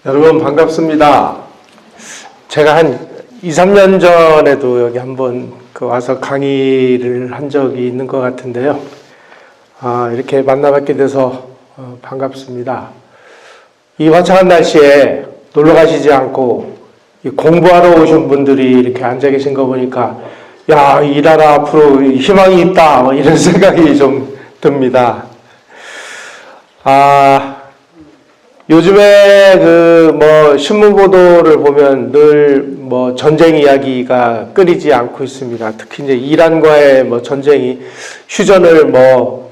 여러분 반갑습니다. 제가 한 2, 3년 전에도 여기 한번 와서 강의를 한 적이 있는 것 같은데요. 이렇게 만나뵙게 돼서 반갑습니다. 이 화창한 날씨에 놀러 가시지 않고 공부하러 오신 분들이 이렇게 앉아 계신 거 보니까 야, 이 나라 앞으로 희망이 있다 이런 생각이 좀 듭니다. 요즘에 신문 보도를 보면 늘 전쟁 이야기가 끊이지 않고 있습니다. 특히 이제 이란과의 전쟁이 휴전을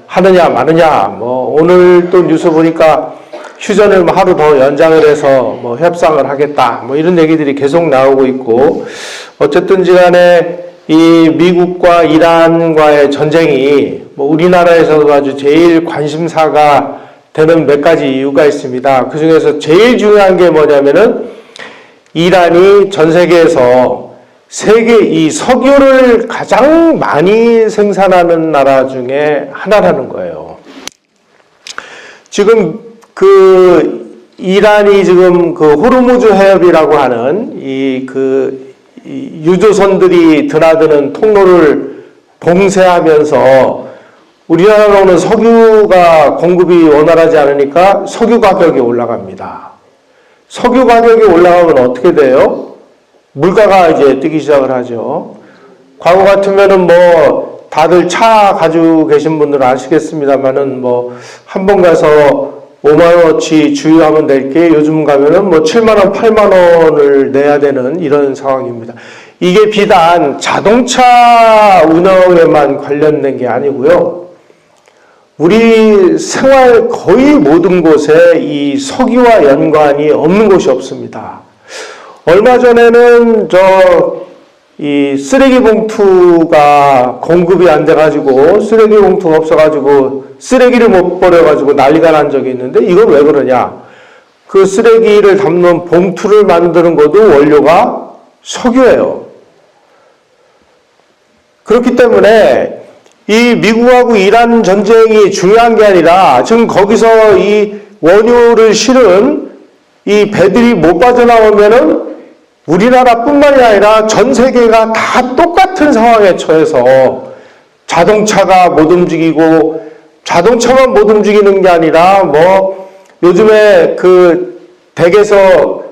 하느냐 마느냐, 오늘 또 뉴스 보니까 휴전을 하루 더 연장을 해서 협상을 하겠다, 이런 얘기들이 계속 나오고 있고, 어쨌든지 간에 이 미국과 이란과의 전쟁이 우리나라에서도 아주 제일 관심사가 되는 몇 가지 이유가 있습니다. 그 중에서 제일 중요한 게 뭐냐면은 이란이 전 세계에서 이 석유를 가장 많이 생산하는 나라 중에 하나라는 거예요. 지금 이란이 지금 호르무즈 해협이라고 하는 이 유조선들이 드나드는 통로를 봉쇄하면서 우리나라로는 석유가 공급이 원활하지 않으니까 석유 가격이 올라갑니다. 석유 가격이 올라가면 어떻게 돼요? 물가가 이제 뛰기 시작을 하죠. 과거 같으면은 다들 차 가지고 계신 분들은 아시겠습니다만은 한 번 가서 5만원어치 주유하면 될 게 요즘 가면은 7만원, 8만원을 내야 되는 이런 상황입니다. 이게 비단 자동차 운영에만 관련된 게 아니고요. 우리 생활 거의 모든 곳에 이 석유와 연관이 없는 곳이 없습니다. 얼마 전에는 이 쓰레기 봉투가 공급이 안 돼가지고 쓰레기 봉투가 없어가지고 쓰레기를 못 버려가지고 난리가 난 적이 있는데 이건 왜 그러냐? 그 쓰레기를 담는 봉투를 만드는 것도 원료가 석유예요. 그렇기 때문에 이 미국하고 이란 전쟁이 중요한 게 아니라 지금 거기서 이 원유를 실은 이 배들이 못 빠져나오면은 우리나라뿐만이 아니라 전 세계가 다 똑같은 상황에 처해서 자동차가 못 움직이고 자동차만 못 움직이는 게 아니라 요즘에 댁에서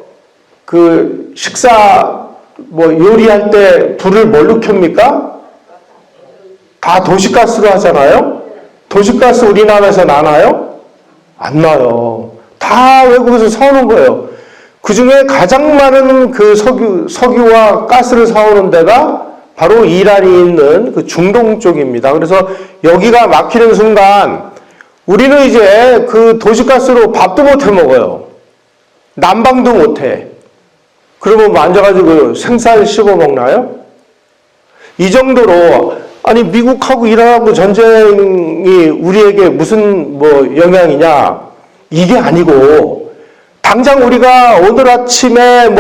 식사 요리할 때 불을 뭘로 켭니까? 다 도시가스로 하잖아요? 도시가스 우리나라에서 나나요? 안 나요. 다 외국에서 사오는 거예요. 그 중에 가장 많은 석유와 가스를 사오는 데가 바로 이란이 있는 중동 쪽입니다. 그래서 여기가 막히는 순간 우리는 이제 도시가스로 밥도 못 해 먹어요. 난방도 못 해. 그러면 앉아가지고 생쌀 씹어 먹나요? 이 정도로 아니 미국하고 이란하고 전쟁이 우리에게 무슨 영향이냐? 이게 아니고 당장 우리가 오늘 아침에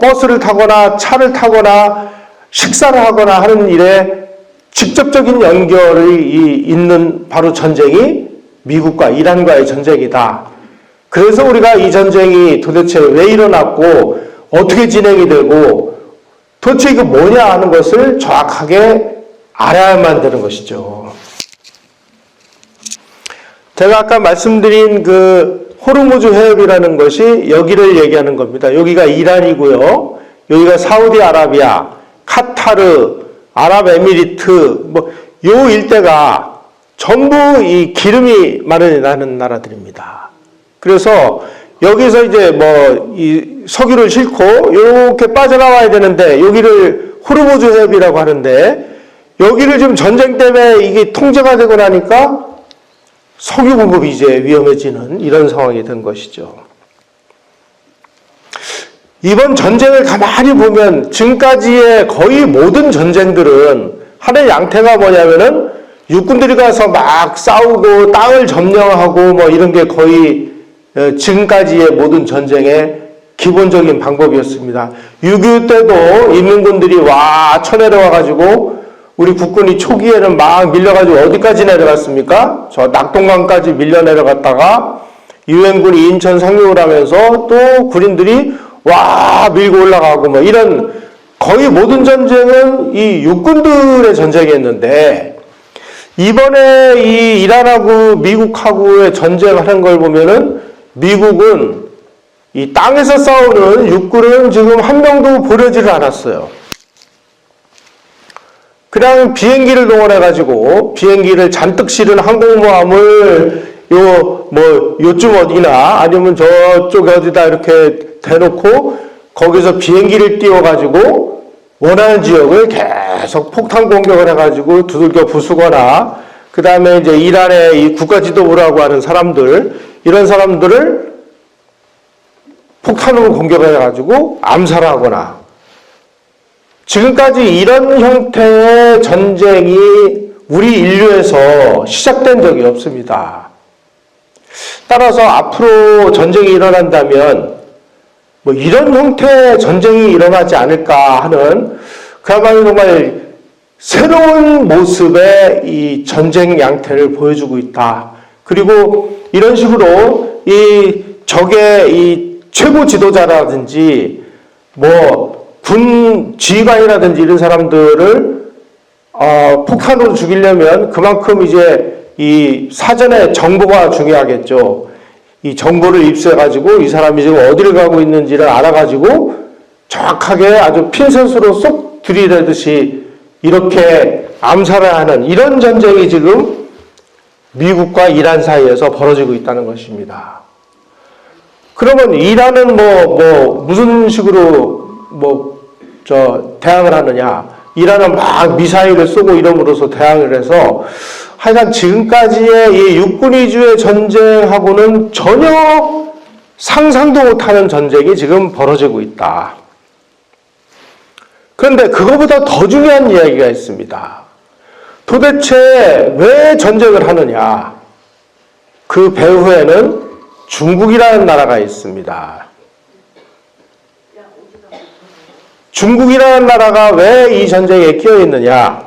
버스를 타거나 차를 타거나 식사를 하거나 하는 일에 직접적인 연결이 있는 바로 전쟁이 미국과 이란과의 전쟁이다. 그래서 우리가 이 전쟁이 도대체 왜 일어났고 어떻게 진행이 되고 도대체 이게 뭐냐 하는 것을 정확하게 알아야만 되는 것이죠. 제가 아까 말씀드린 호르무즈 해협이라는 것이 여기를 얘기하는 겁니다. 여기가 이란이고요. 여기가 사우디아라비아, 카타르, 아랍에미리트, 요 일대가 전부 이 기름이 마련하는 나라들입니다. 그래서 여기서 이제 이 석유를 싣고 이렇게 빠져나와야 되는데 여기를 호르무즈 해협이라고 하는데 여기를 지금 전쟁 때문에 이게 통제가 되고 나니까 석유 공급이 이제 위험해지는 이런 상황이 된 것이죠. 이번 전쟁을 가만히 보면 지금까지의 거의 모든 전쟁들은 하나의 양태가 뭐냐면은 육군들이 가서 막 싸우고 땅을 점령하고 이런 게 거의 지금까지의 모든 전쟁의 기본적인 방법이었습니다. 6.25 때도 인민군들이 쳐내려와가지고 우리 국군이 초기에는 막 밀려가지고 어디까지 내려갔습니까? 저 낙동강까지 밀려 내려갔다가 유엔군이 인천 상륙을 하면서 또 군인들이 와 밀고 올라가고 뭐 이런 거의 모든 전쟁은 이 육군들의 전쟁이었는데 이번에 이 이란하고 미국하고의 전쟁하는 걸 보면은 미국은 이 땅에서 싸우는 육군은 지금 한 명도 보내지를 않았어요. 그냥 비행기를 동원해가지고 비행기를 잔뜩 실은 항공모함을 요쯤 어디나 아니면 저쪽에 어디다 이렇게 대놓고 거기서 비행기를 띄워가지고 원하는 지역을 계속 폭탄 공격을 해가지고 두들겨 부수거나 그 다음에 이제 이란의 이 국가 지도부라고 하는 사람들 이런 사람들을 폭탄으로 공격을 해가지고 암살하거나 지금까지 이런 형태의 전쟁이 우리 인류에서 시작된 적이 없습니다. 따라서 앞으로 전쟁이 일어난다면 뭐 이런 형태의 전쟁이 일어나지 않을까 하는 그야말로 정말 새로운 모습의 이 전쟁 양태를 보여주고 있다. 그리고 이런 식으로 이 적의 이 최고 지도자라든지 뭐 군 지휘관이라든지 이런 사람들을 폭탄으로 죽이려면 그만큼 이제 이 사전에 정보가 중요하겠죠. 이 정보를 입수해가지고 이 사람이 지금 어디를 가고 있는지를 알아가지고 정확하게 아주 핀셋으로 쏙 들이대듯이 이렇게 암살을 하는 이런 전쟁이 지금 미국과 이란 사이에서 벌어지고 있다는 것입니다. 그러면 이란은 무슨 식으로 대항을 하느냐? 이란은 막 미사일을 쏘고 이름으로써 대항을 해서 하여간 지금까지의 이 육군 위주의 전쟁하고는 전혀 상상도 못하는 전쟁이 지금 벌어지고 있다. 그런데 그거보다 더 중요한 이야기가 있습니다. 도대체 왜 전쟁을 하느냐? 그 배후에는 중국이라는 나라가 있습니다. 중국이라는 나라가 왜 이 전쟁에 끼어 있느냐?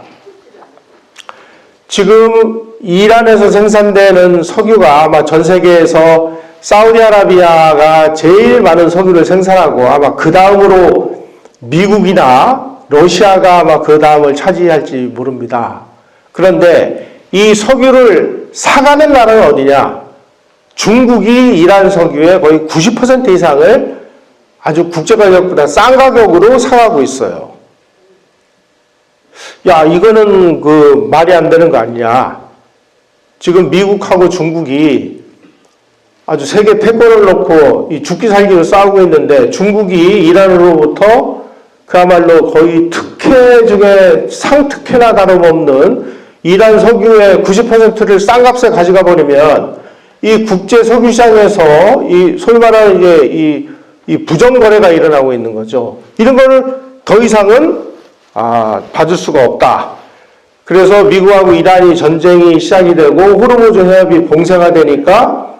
지금 이란에서 생산되는 석유가 아마 전 세계에서 사우디아라비아가 제일 많은 석유를 생산하고 아마 그 다음으로 미국이나 러시아가 아마 그 다음을 차지할지 모릅니다. 그런데 이 석유를 사가는 나라는 어디냐? 중국이 이란 석유의 거의 90% 이상을 아주 국제가격보다 싼 가격으로 사가고 있어요. 야, 이거는 말이 안 되는 거 아니냐. 지금 미국하고 중국이 아주 세계 패권을 놓고 이 죽기 살기로 싸우고 있는데 중국이 이란으로부터 그야말로 거의 특혜 중에 상특혜나 다름없는 이란 석유의 90%를 싼 값에 가져가 버리면 이 국제 석유 시장에서 이 소위 말하는 이제 이 부정거래가 일어나고 있는 거죠. 이런 거를 더 이상은 받을 수가 없다. 그래서 미국하고 이란이 전쟁이 시작이 되고 호르무즈 해협이 봉쇄가 되니까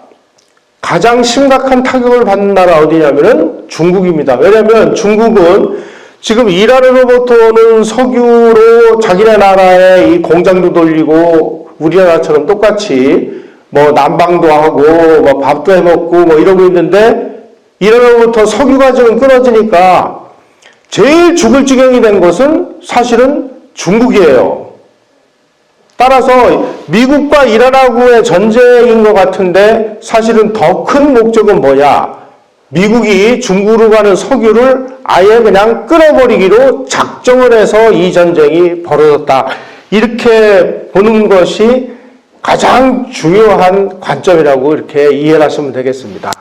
가장 심각한 타격을 받는 나라 어디냐면은 중국입니다. 왜냐하면 중국은 지금 이란으로부터 오는 석유로 자기네 나라의 이 공장도 돌리고 우리나라처럼 똑같이 뭐 난방도 하고 뭐 밥도 해먹고 뭐 이러고 있는데 이란으로부터 석유가 지금 끊어지니까 제일 죽을 지경이 된 것은 사실은 중국이에요. 따라서 미국과 이란하고의 전쟁인 것 같은데 사실은 더 큰 목적은 뭐냐? 미국이 중국으로 가는 석유를 아예 그냥 끊어버리기로 작정을 해서 이 전쟁이 벌어졌다. 이렇게 보는 것이 가장 중요한 관점이라고 이렇게 이해를 하시면 되겠습니다.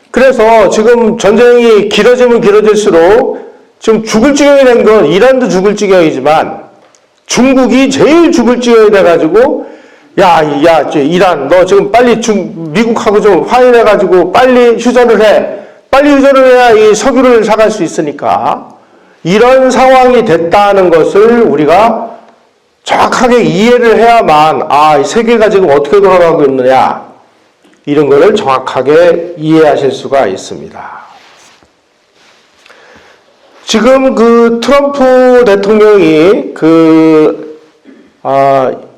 그래서 지금 전쟁이 길어지면 길어질수록 지금 죽을 지경이 된 건 이란도 죽을 지경이지만 중국이 제일 죽을 지경이 돼가지고 야, 이란, 너 지금 빨리 미국하고 좀 화해해가지고 빨리 휴전을 해. 빨리 휴전을 해야 이 석유를 사갈 수 있으니까 이런 상황이 됐다는 것을 우리가 정확하게 이해를 해야만 이 세계가 지금 어떻게 돌아가고 있느냐 이런 거를 정확하게 이해하실 수가 있습니다. 지금 트럼프 대통령이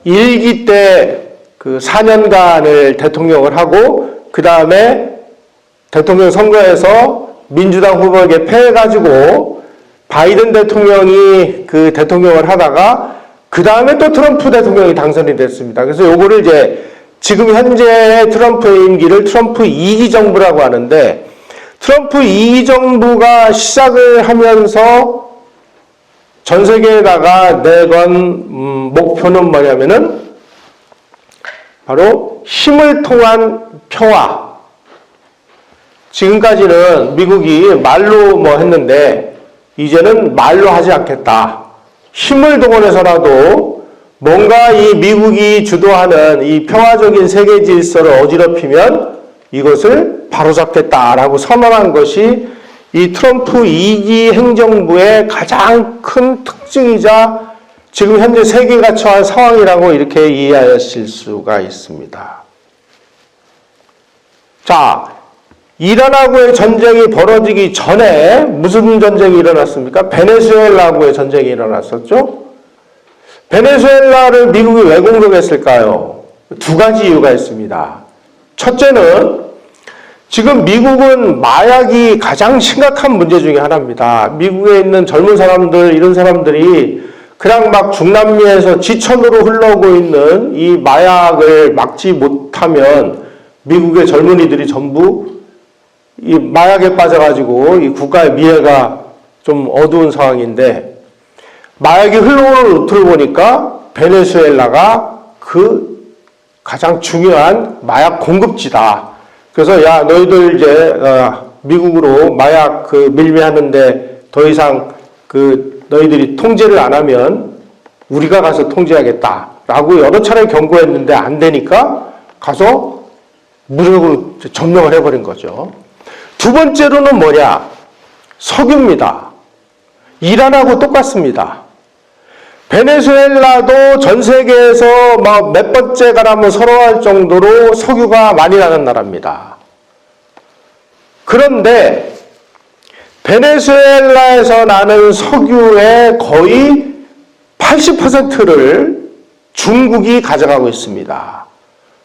일기 때 그 4년간을 대통령을 하고 그 다음에 대통령 선거에서 민주당 후보에게 패해가지고 바이든 대통령이 그 대통령을 하다가 그 다음에 또 트럼프 대통령이 당선이 됐습니다. 그래서 요거를 이제 지금 현재 트럼프의 임기를 트럼프 2기 정부라고 하는데 트럼프 2기 정부가 시작을 하면서 전 세계에다가 내건 목표는 뭐냐면은 바로 힘을 통한 평화. 지금까지는 미국이 말로 뭐 했는데 이제는 말로 하지 않겠다. 힘을 동원해서라도 뭔가 이 미국이 주도하는 이 평화적인 세계 질서를 어지럽히면 이것을 바로잡겠다라고 선언한 것이 이 트럼프 2기 행정부의 가장 큰 특징이자 지금 현재 세계가 처한 상황이라고 이렇게 이해하실 수가 있습니다. 자, 이란하고의 전쟁이 벌어지기 전에 무슨 전쟁이 일어났습니까? 베네수엘라하고의 전쟁이 일어났었죠? 베네수엘라를 미국이 왜 공격했을까요? 두 가지 이유가 있습니다. 첫째는 지금 미국은 마약이 가장 심각한 문제 중에 하나입니다. 미국에 있는 젊은 사람들, 이런 사람들이 그냥 막 중남미에서 지천으로 흘러오고 있는 이 마약을 막지 못하면 미국의 젊은이들이 전부 이 마약에 빠져가지고 이 국가의 미래가 좀 어두운 상황인데 마약이 흘러오는 루트를 보니까 베네수엘라가 그 가장 중요한 마약 공급지다. 그래서 야 너희들 이제 미국으로 마약 그 밀매하는데 더 이상 그 너희들이 통제를 안 하면 우리가 가서 통제하겠다라고 여러 차례 경고했는데 안 되니까 가서 무력으로 점령을 해버린 거죠. 두 번째로는 뭐냐? 석유입니다. 이란하고 똑같습니다. 베네수엘라도 전 세계에서 막 몇 번째 가라면 서러워할 정도로 석유가 많이 나는 나라입니다. 그런데 베네수엘라에서 나는 석유의 거의 80%를 중국이 가져가고 있습니다.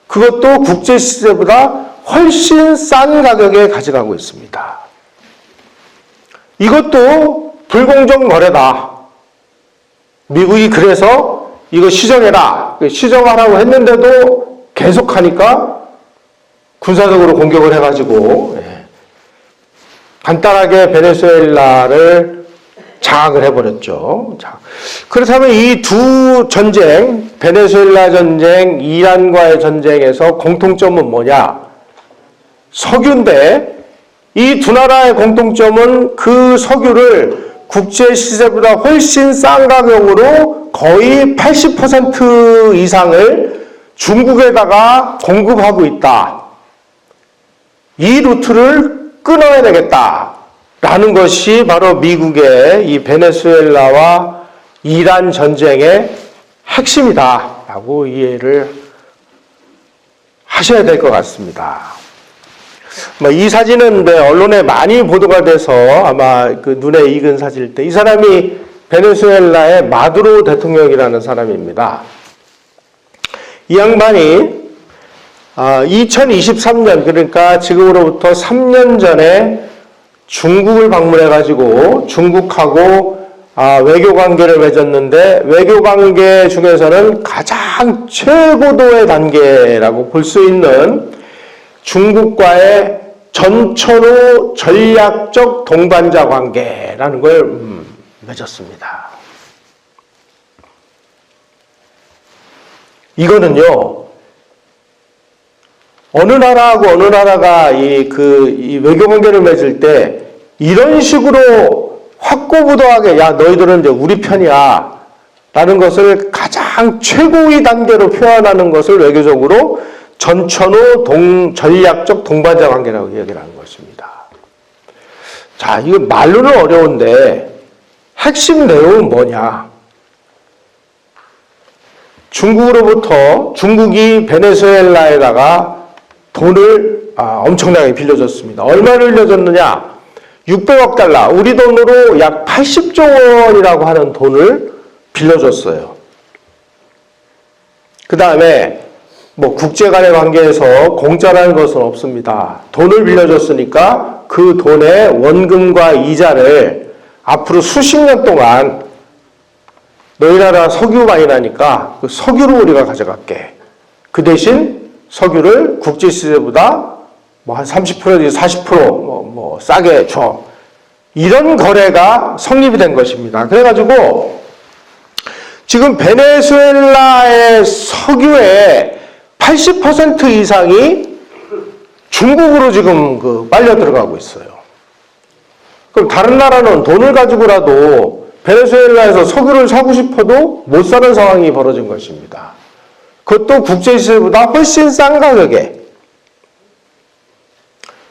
그것도 국제 시세보다 훨씬 싼 가격에 가져가고 있습니다. 이것도 불공정 거래다. 미국이 그래서 이거 시정해라. 시정하라고 했는데도 계속하니까 군사적으로 공격을 해가지고 간단하게 베네수엘라를 장악을 해버렸죠. 자, 그렇다면 이 두 전쟁, 베네수엘라 전쟁, 이란과의 전쟁에서 공통점은 뭐냐? 석유인데 이 두 나라의 공통점은 그 석유를 국제 시세보다 훨씬 싼 가격으로 거의 80% 이상을 중국에다가 공급하고 있다. 이 루트를 끊어야 되겠다라는 것이 바로 미국의 이 베네수엘라와 이란 전쟁의 핵심이다라고 이해를 하셔야 될 것 같습니다. 이 사진은 언론에 많이 보도가 돼서 아마 그 눈에 익은 사진일 때 이 사람이 베네수엘라의 마두로 대통령이라는 사람입니다. 이 양반이 2023년 그러니까 지금으로부터 3년 전에 중국을 방문해가지고 중국하고 외교 관계를 맺었는데 외교 관계 중에서는 가장 최고도의 단계라고 볼 수 있는 중국과의 전천후 전략적 동반자 관계라는 걸 맺었습니다. 이거는요, 어느 나라하고 어느 나라가 이 외교 관계를 맺을 때 이런 식으로 확고부도하게 야 너희들은 이제 우리 편이야 라는 것을 가장 최고의 단계로 표현하는 것을 외교적으로 전천후 전략적 동반자 관계라고 이야기를 하는 것입니다. 자, 이거 말로는 어려운데 핵심 내용은 뭐냐? 중국이 베네수엘라에다가 돈을 엄청나게 빌려줬습니다. 얼마를 빌려줬느냐? 600억 달러, 우리 돈으로 약 80조 원이라고 하는 돈을 빌려줬어요. 그 다음에 뭐 국제 간의 관계에서 공짜라는 것은 없습니다. 돈을 빌려줬으니까 그 돈의 원금과 이자를 앞으로 수십 년 동안 너희 나라 석유 많이 나니까 그 석유를 우리가 가져갈게. 그 대신 석유를 국제 시세보다 뭐 한 30% 내지 40% 뭐 싸게 줘. 이런 거래가 성립이 된 것입니다. 그래가지고 지금 베네수엘라의 석유의 80% 이상이 중국으로 지금 빨려 들어가고 있어요. 그럼 다른 나라는 돈을 가지고라도 베네수엘라에서 석유를 사고 싶어도 못 사는 상황이 벌어진 것입니다. 그것도 국제시세보다 훨씬 싼 가격에.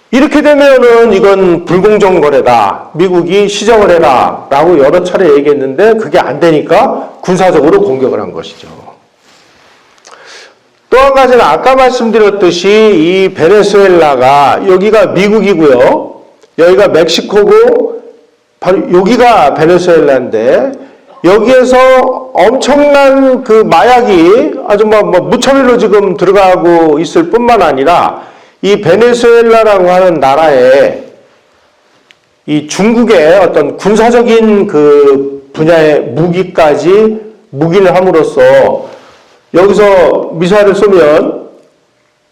이렇게 되면은 이건 불공정 거래다. 미국이 시정을 해라. 라고 여러 차례 얘기했는데 그게 안 되니까 군사적으로 공격을 한 것이죠. 또 한 가지는 아까 말씀드렸듯이 이 베네수엘라가 여기가 미국이고요. 여기가 멕시코고 바로 여기가 베네수엘라인데 여기에서 엄청난 그 마약이 아주 무차별로 지금 들어가고 있을 뿐만 아니라 이 베네수엘라라고 하는 나라에 이 중국의 어떤 군사적인 그 분야의 무기를 함으로써 여기서 미사일을 쏘면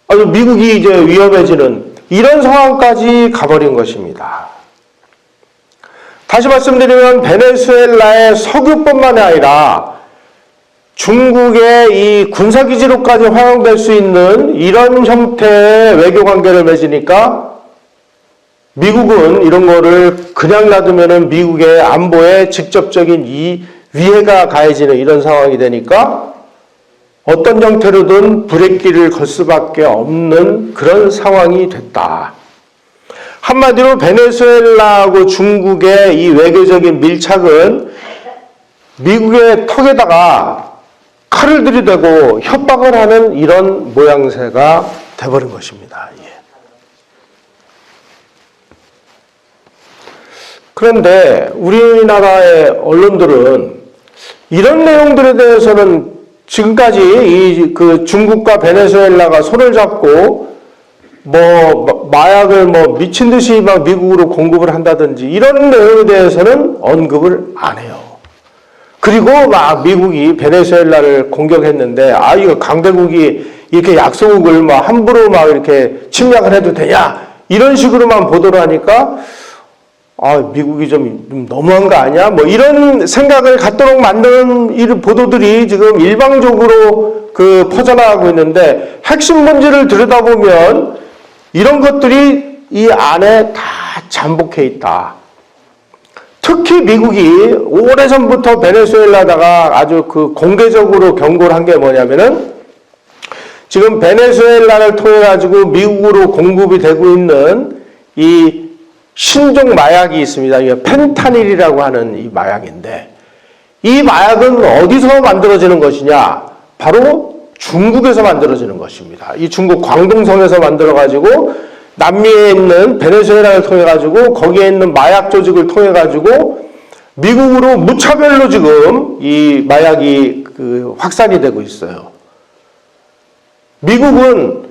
아주 미국이 이제 위험해지는 이런 상황까지 가버린 것입니다. 다시 말씀드리면 베네수엘라의 석유뿐만 아니라 중국의 이 군사기지로까지 활용될 수 있는 이런 형태의 외교관계를 맺으니까 미국은 이런 거를 그냥 놔두면 미국의 안보에 직접적인 위해가 가해지는 이런 상황이 되니까 어떤 형태로든 브레이크를 걸 수밖에 없는 그런 상황이 됐다. 한마디로 베네수엘라하고 중국의 이 외교적인 밀착은 미국의 턱에다가 칼을 들이대고 협박을 하는 이런 모양새가 돼버린 것입니다. 그런데 우리나라의 언론들은 이런 내용들에 대해서는 지금까지 그 중국과 베네수엘라가 손을 잡고 마약을 미친 듯이 미국으로 공급을 한다든지 이런 내용에 대해서는 언급을 안 해요. 그리고 미국이 베네수엘라를 공격했는데 이거 강대국이 이렇게 약소국을 함부로 이렇게 침략을 해도 되냐 이런 식으로만 보도를 하니까 미국이 좀 너무한 거 아니야? 이런 생각을 갖도록 만드는 이런 보도들이 지금 일방적으로 퍼져나가고 있는데 핵심 본질을 들여다보면 이런 것들이 이 안에 다 잠복해 있다. 특히 미국이 오래전부터 베네수엘라다가 아주 공개적으로 경고를 한 게 뭐냐면은 지금 베네수엘라를 통해 가지고 미국으로 공급이 되고 있는 이 신종 마약이 있습니다. 이게 펜타닐이라고 하는 이 마약인데 이 마약은 어디서 만들어지는 것이냐? 바로 중국에서 만들어지는 것입니다. 이 중국 광동성에서 만들어가지고 남미에 있는 베네수엘라를 통해가지고 거기에 있는 마약 조직을 통해가지고 미국으로 무차별로 지금 이 마약이 확산이 되고 있어요. 미국은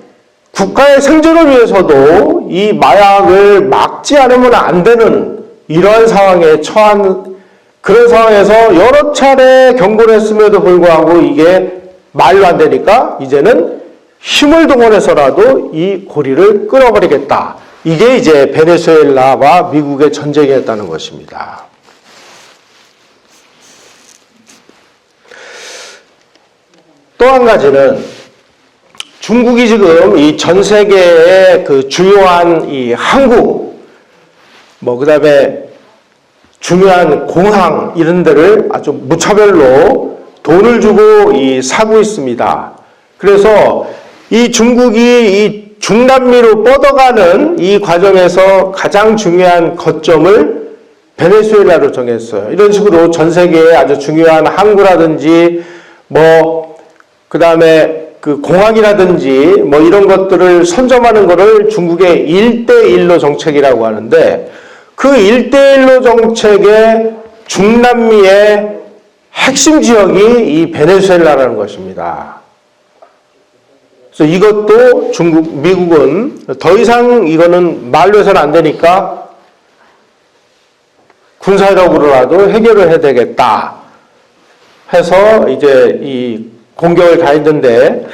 국가의 생존을 위해서도 이 마약을 막지 않으면 안 되는 이러한 상황에 처한 그런 상황에서 여러 차례 경고를 했음에도 불구하고 이게 말로 안 되니까 이제는 힘을 동원해서라도 이 고리를 끊어버리겠다. 이게 이제 베네수엘라와 미국의 전쟁이었다는 것입니다. 또 한 가지는 중국이 지금 이 전 세계의 주요한 이 항구, 그 다음에 중요한 공항 이런 데를 아주 무차별로 돈을 주고 사고 있습니다. 그래서 이 중국이 이 중남미로 뻗어가는 이 과정에서 가장 중요한 거점을 베네수엘라로 정했어요. 이런 식으로 전 세계에 아주 중요한 항구라든지 그 다음에 공항이라든지 이런 것들을 선점하는 것을 중국의 1대1로 정책이라고 하는데 그 1대1로 정책의 중남미의 핵심 지역이 이 베네수엘라라는 것입니다. 그래서 이것도 미국은 더 이상 이거는 말로 해서는 안 되니까 군사력으로라도 해결을 해야 되겠다 해서 이제 이 공격을 가했는데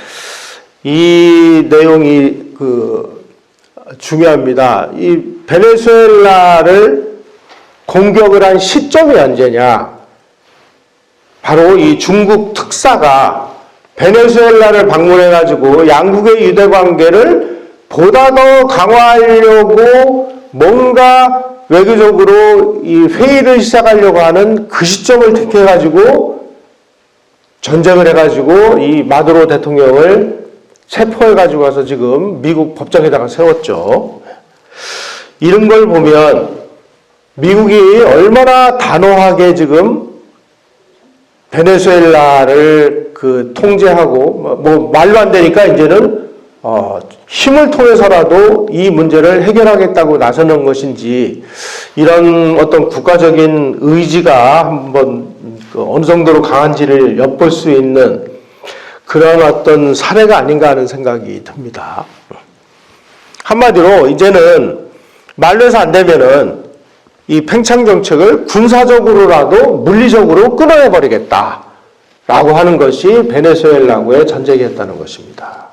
이 내용이 중요합니다. 이 베네수엘라를 공격을 한 시점이 언제냐? 바로 이 중국 특사가 베네수엘라를 방문해가지고 양국의 유대 관계를 보다 더 강화하려고 뭔가 외교적으로 이 회의를 시작하려고 하는 그 시점을 택해가지고 전쟁을 해가지고 이 마두로 대통령을 체포해가지고 와서 지금 미국 법정에다가 세웠죠. 이런 걸 보면 미국이 얼마나 단호하게 지금 베네수엘라를 통제하고 뭐 말로 안 되니까 이제는 힘을 통해서라도 이 문제를 해결하겠다고 나서는 것인지 이런 어떤 국가적인 의지가 한번 어느 정도로 강한지를 엿볼 수 있는 그런 어떤 사례가 아닌가 하는 생각이 듭니다. 한마디로 이제는 말로 해서 안 되면은 이 팽창 정책을 군사적으로라도 물리적으로 끊어내버리겠다라고 하는 것이 베네수엘라하고의 전쟁이었다는 것입니다.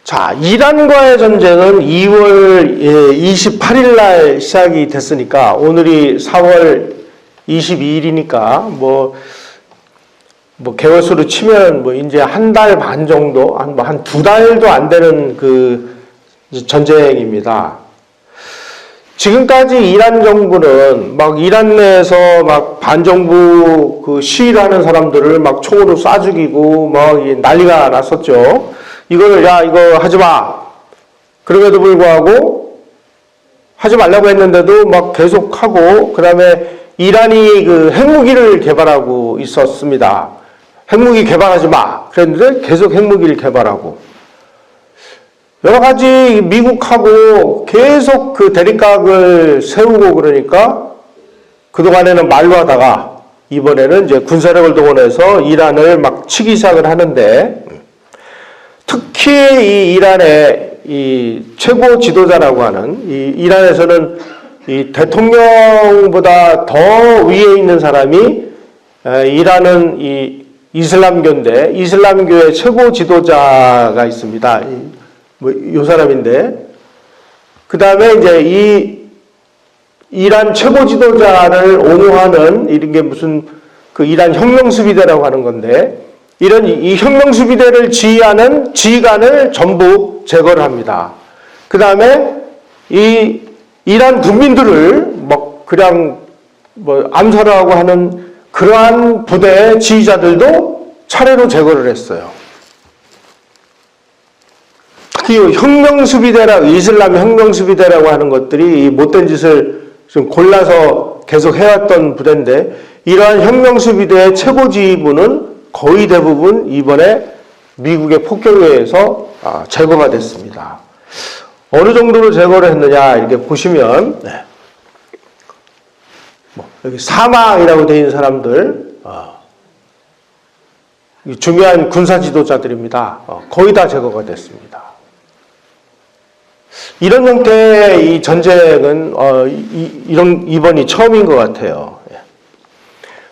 자, 이란과의 전쟁은 2월 28일 날 시작이 됐으니까 오늘이 4월 22일이니까 뭐 개월수로 치면 뭐 이제 한 달 반 정도, 한 두 달도 안 되는 그 전쟁입니다. 지금까지 이란 정부는 막 이란 내에서 막 반정부 그 시위를 하는 사람들을 막 총으로 쏴 죽이고 막 난리가 났었죠. 이거를 야 이거 하지 마. 그럼에도 불구하고 하지 말라고 했는데도 막 계속 하고 그다음에 이란이 그 핵무기를 개발하고 있었습니다. 핵무기 개발하지 마. 그랬는데 계속 핵무기를 개발하고 여러 가지 미국하고 계속 그 대립각을 세우고 그러니까 그동안에는 말로 하다가 이번에는 이제 군사력을 동원해서 이란을 막 치기 시작을 하는데 특히 이 이란의 이 최고 지도자라고 하는 이 이란에서는 이 대통령보다 더 위에 있는 사람이 이란은 이 이슬람교인데 이슬람교의 최고 지도자가 있습니다. 요 사람인데 그 다음에 이제 이 이란 최고 지도자를 옹호하는 이런 게 무슨 그 이란 혁명수비대라고 하는 건데 이런 이 혁명수비대를 지휘하는 지휘관을 전부 제거를 합니다. 그 다음에 이 이란 국민들을 뭐 그냥 뭐 암살하고 하는 그러한 부대의 지휘자들도 차례로 제거를 했어요. 특히 혁명수비대라고 이슬람 혁명수비대라고 하는 것들이 이 못된 짓을 좀 골라서 계속 해왔던 부대인데 이러한 혁명수비대의 최고 지휘부는 거의 대부분 이번에 미국의 폭격에 의해서 제거가 됐습니다. 어느 정도로 제거를 했느냐 이렇게 보시면 여기 사망이라고 되어 있는 사람들 중요한 군사 지도자들입니다. 거의 다 제거가 됐습니다. 이런 형태의 이 전쟁은 이번이 처음인 것 같아요.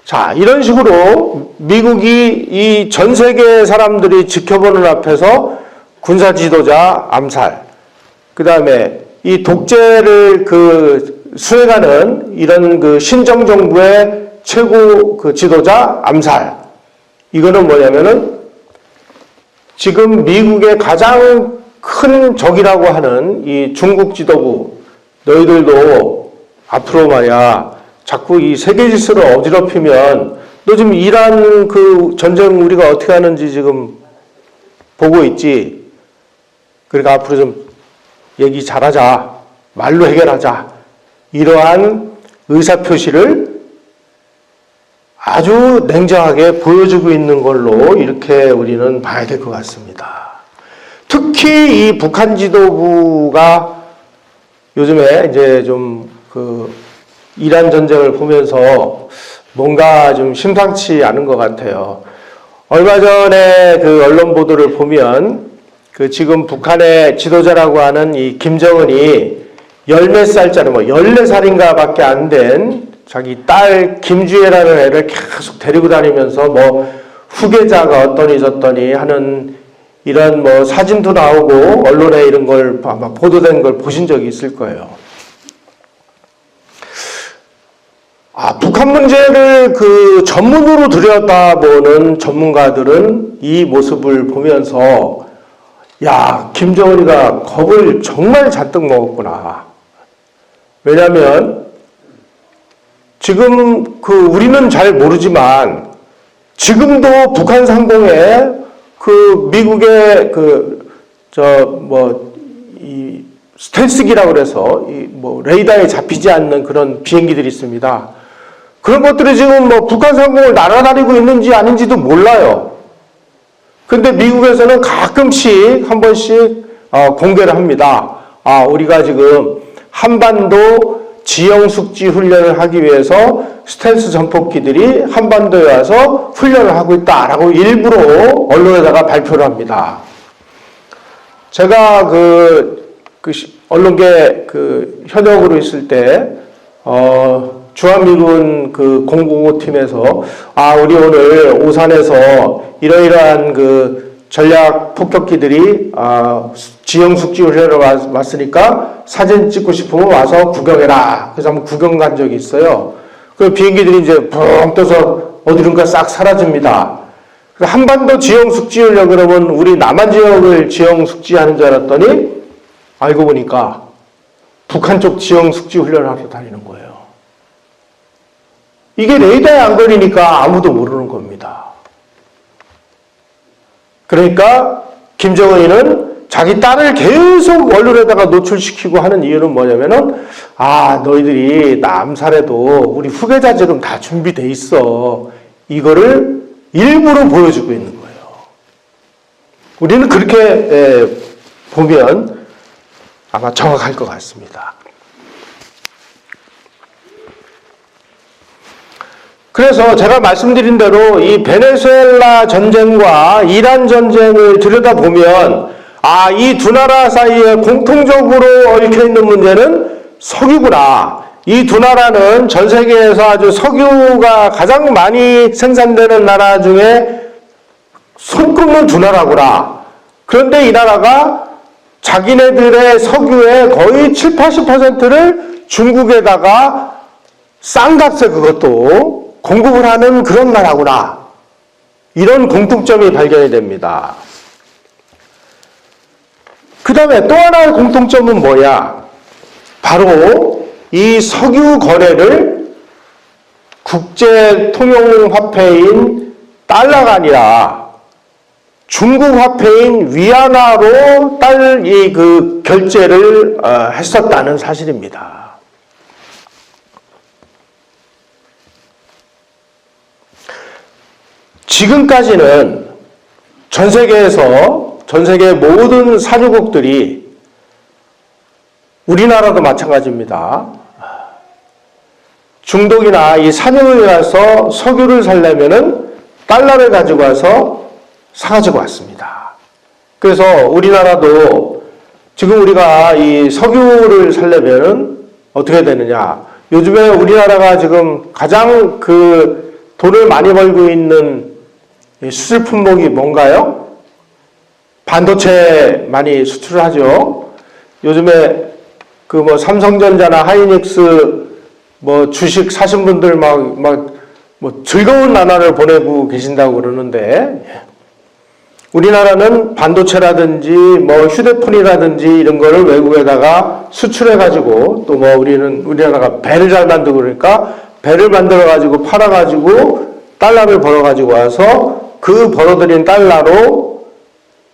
자, 이런 식으로 미국이 이 전 세계 사람들이 지켜보는 앞에서 군사 지도자 암살, 그 다음에 이 독재를 수행하는 이런 그 신정 정부의 최고 그 지도자 암살. 이거는 뭐냐면은 지금 미국의 가장 큰 적이라고 하는 이 중국 지도부, 너희들도 앞으로 말이야, 자꾸 이 세계 질서를 어지럽히면 너 지금 이란 그 전쟁 우리가 어떻게 하는지 지금 보고 있지. 그러니까 앞으로 좀 얘기 잘하자. 말로 해결하자. 이러한 의사표시를 아주 냉정하게 보여주고 있는 걸로 이렇게 우리는 봐야 될 것 같습니다. 특히 이 북한 지도부가 요즘에 이제 좀 이란 전쟁을 보면서 뭔가 좀 심상치 않은 것 같아요. 얼마 전에 그 언론 보도를 보면 그 지금 북한의 지도자라고 하는 이 김정은이 열몇 살짜리 14살인가 밖에 안 된 자기 딸 김주애라는 애를 계속 데리고 다니면서 뭐 후계자가 어떠니 저떠니 하는 이런 뭐 사진도 나오고 언론에 이런 걸 아마 보도된 걸 보신 적이 있을 거예요. 북한 문제를 그 전문으로 들여다보는 전문가들은 이 모습을 보면서 야, 김정은이가 겁을 정말 잔뜩 먹었구나. 왜냐하면 지금 그 우리는 잘 모르지만 지금도 북한 상공에 그 미국의 이 스텔스기라고 그래서 뭐 레이더에 잡히지 않는 그런 비행기들이 있습니다. 그런 것들이 지금 뭐 북한 상공을 날아다니고 있는지 아닌지도 몰라요. 근데 미국에서는 가끔씩 한 번씩 공개를 합니다. 우리가 지금 한반도 지형 숙지 훈련을 하기 위해서 스텔스 전폭기들이 한반도에 와서 훈련을 하고 있다라고 일부러 언론에다가 발표를 합니다. 제가 언론계 현역으로 있을 때 주한미군 그 005팀에서 우리 오늘 오산에서 이러이러한 그 전략 폭격기들이 지형 숙지 훈련을 왔으니까 사진 찍고 싶으면 와서 구경해라. 그래서 한번 구경 간 적이 있어요. 그 비행기들이 이제 붕 떠서 어디론가 싹 사라집니다. 한반도 지형 숙지 훈련 그러면 우리 남한 지역을 지형 숙지하는 줄 알았더니 알고 보니까 북한 쪽 지형 숙지 훈련을 하러 다니는 거예요. 이게 레이더에 안 걸리니까 아무도 모르는 겁니다. 그러니까 김정은이는 자기 딸을 계속 언론에다가 노출시키고 하는 이유는 뭐냐면은 너희들이 나 암살해도 우리 후계자 지금 다 준비돼 있어. 이거를 일부러 보여주고 있는 거예요. 우리는 그렇게 보면 아마 정확할 것 같습니다. 그래서 제가 말씀드린 대로 이 베네수엘라 전쟁과 이란 전쟁을 들여다보면 이 두 나라 사이에 공통적으로 얽혀있는 문제는 석유구나. 이 두 나라는 전 세계에서 아주 석유가 가장 많이 생산되는 나라 중에 손꼽는 두 나라구나. 그런데 이 나라가 자기네들의 석유의 거의 7, 80%를 중국에다가 싼 값에 그것도 공급을 하는 그런 나라구나. 이런 공통점이 발견이 됩니다. 그 다음에 또 하나의 공통점은 뭐야? 바로 이 석유 거래를 국제 통용 화폐인 달러가 아니라 중국 화폐인 위안화로 그 결제를 했었다는 사실입니다. 지금까지는 전 세계 모든 산유국들이 우리나라도 마찬가지입니다. 중동이나 이 산유에 가서 석유를 살려면은 달러를 가지고 와서 사가지고 왔습니다. 그래서 우리나라도 지금 우리가 이 석유를 살려면은 어떻게 되느냐. 요즘에 우리나라가 지금 가장 그 돈을 많이 벌고 있는 수출 품목이 뭔가요? 반도체 많이 수출을 하죠. 요즘에 그 뭐 삼성전자나 하이닉스 뭐 주식 사신 분들 뭐 즐거운 나날을 보내고 계신다고 그러는데 우리나라는 반도체라든지 뭐 휴대폰이라든지 이런 거를 외국에다가 수출해가지고 또 뭐 우리나라가 배를 잘 만들고 그러니까 배를 만들어가지고 팔아가지고 달러를 벌어가지고 와서 그 벌어들인 달러로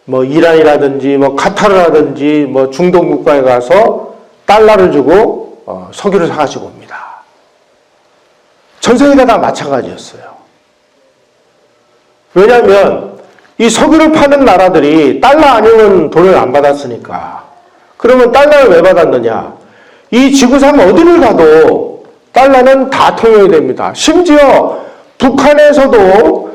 뭐 이란이라든지 뭐 카타르라든지 뭐 중동 국가에 가서 달러를 주고 석유를 사가지고 옵니다. 전 세계가 다 마찬가지였어요. 왜냐하면 이 석유를 파는 나라들이 달러 아니면 돈을 안 받았으니까. 그러면 달러를 왜 받았느냐? 이 지구상 어디를 가도 달러는 다 통용이 됩니다. 심지어 북한에서도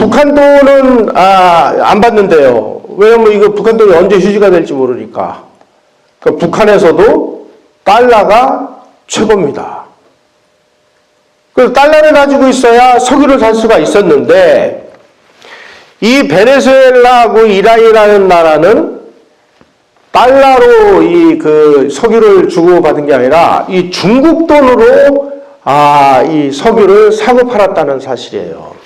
북한 돈은 안 받는데요. 왜냐면 이거 북한 돈이 언제 휴지가 될지 모르니까. 그러니까 북한에서도 달러가 최고입니다. 그래서 달러를 가지고 있어야 석유를 살 수가 있었는데 이 베네수엘라하고 이란이라는 나라는 달러로 이 그 석유를 주고받은 게 아니라 이 중국 돈으로 이 석유를 사고 팔았다는 사실이에요.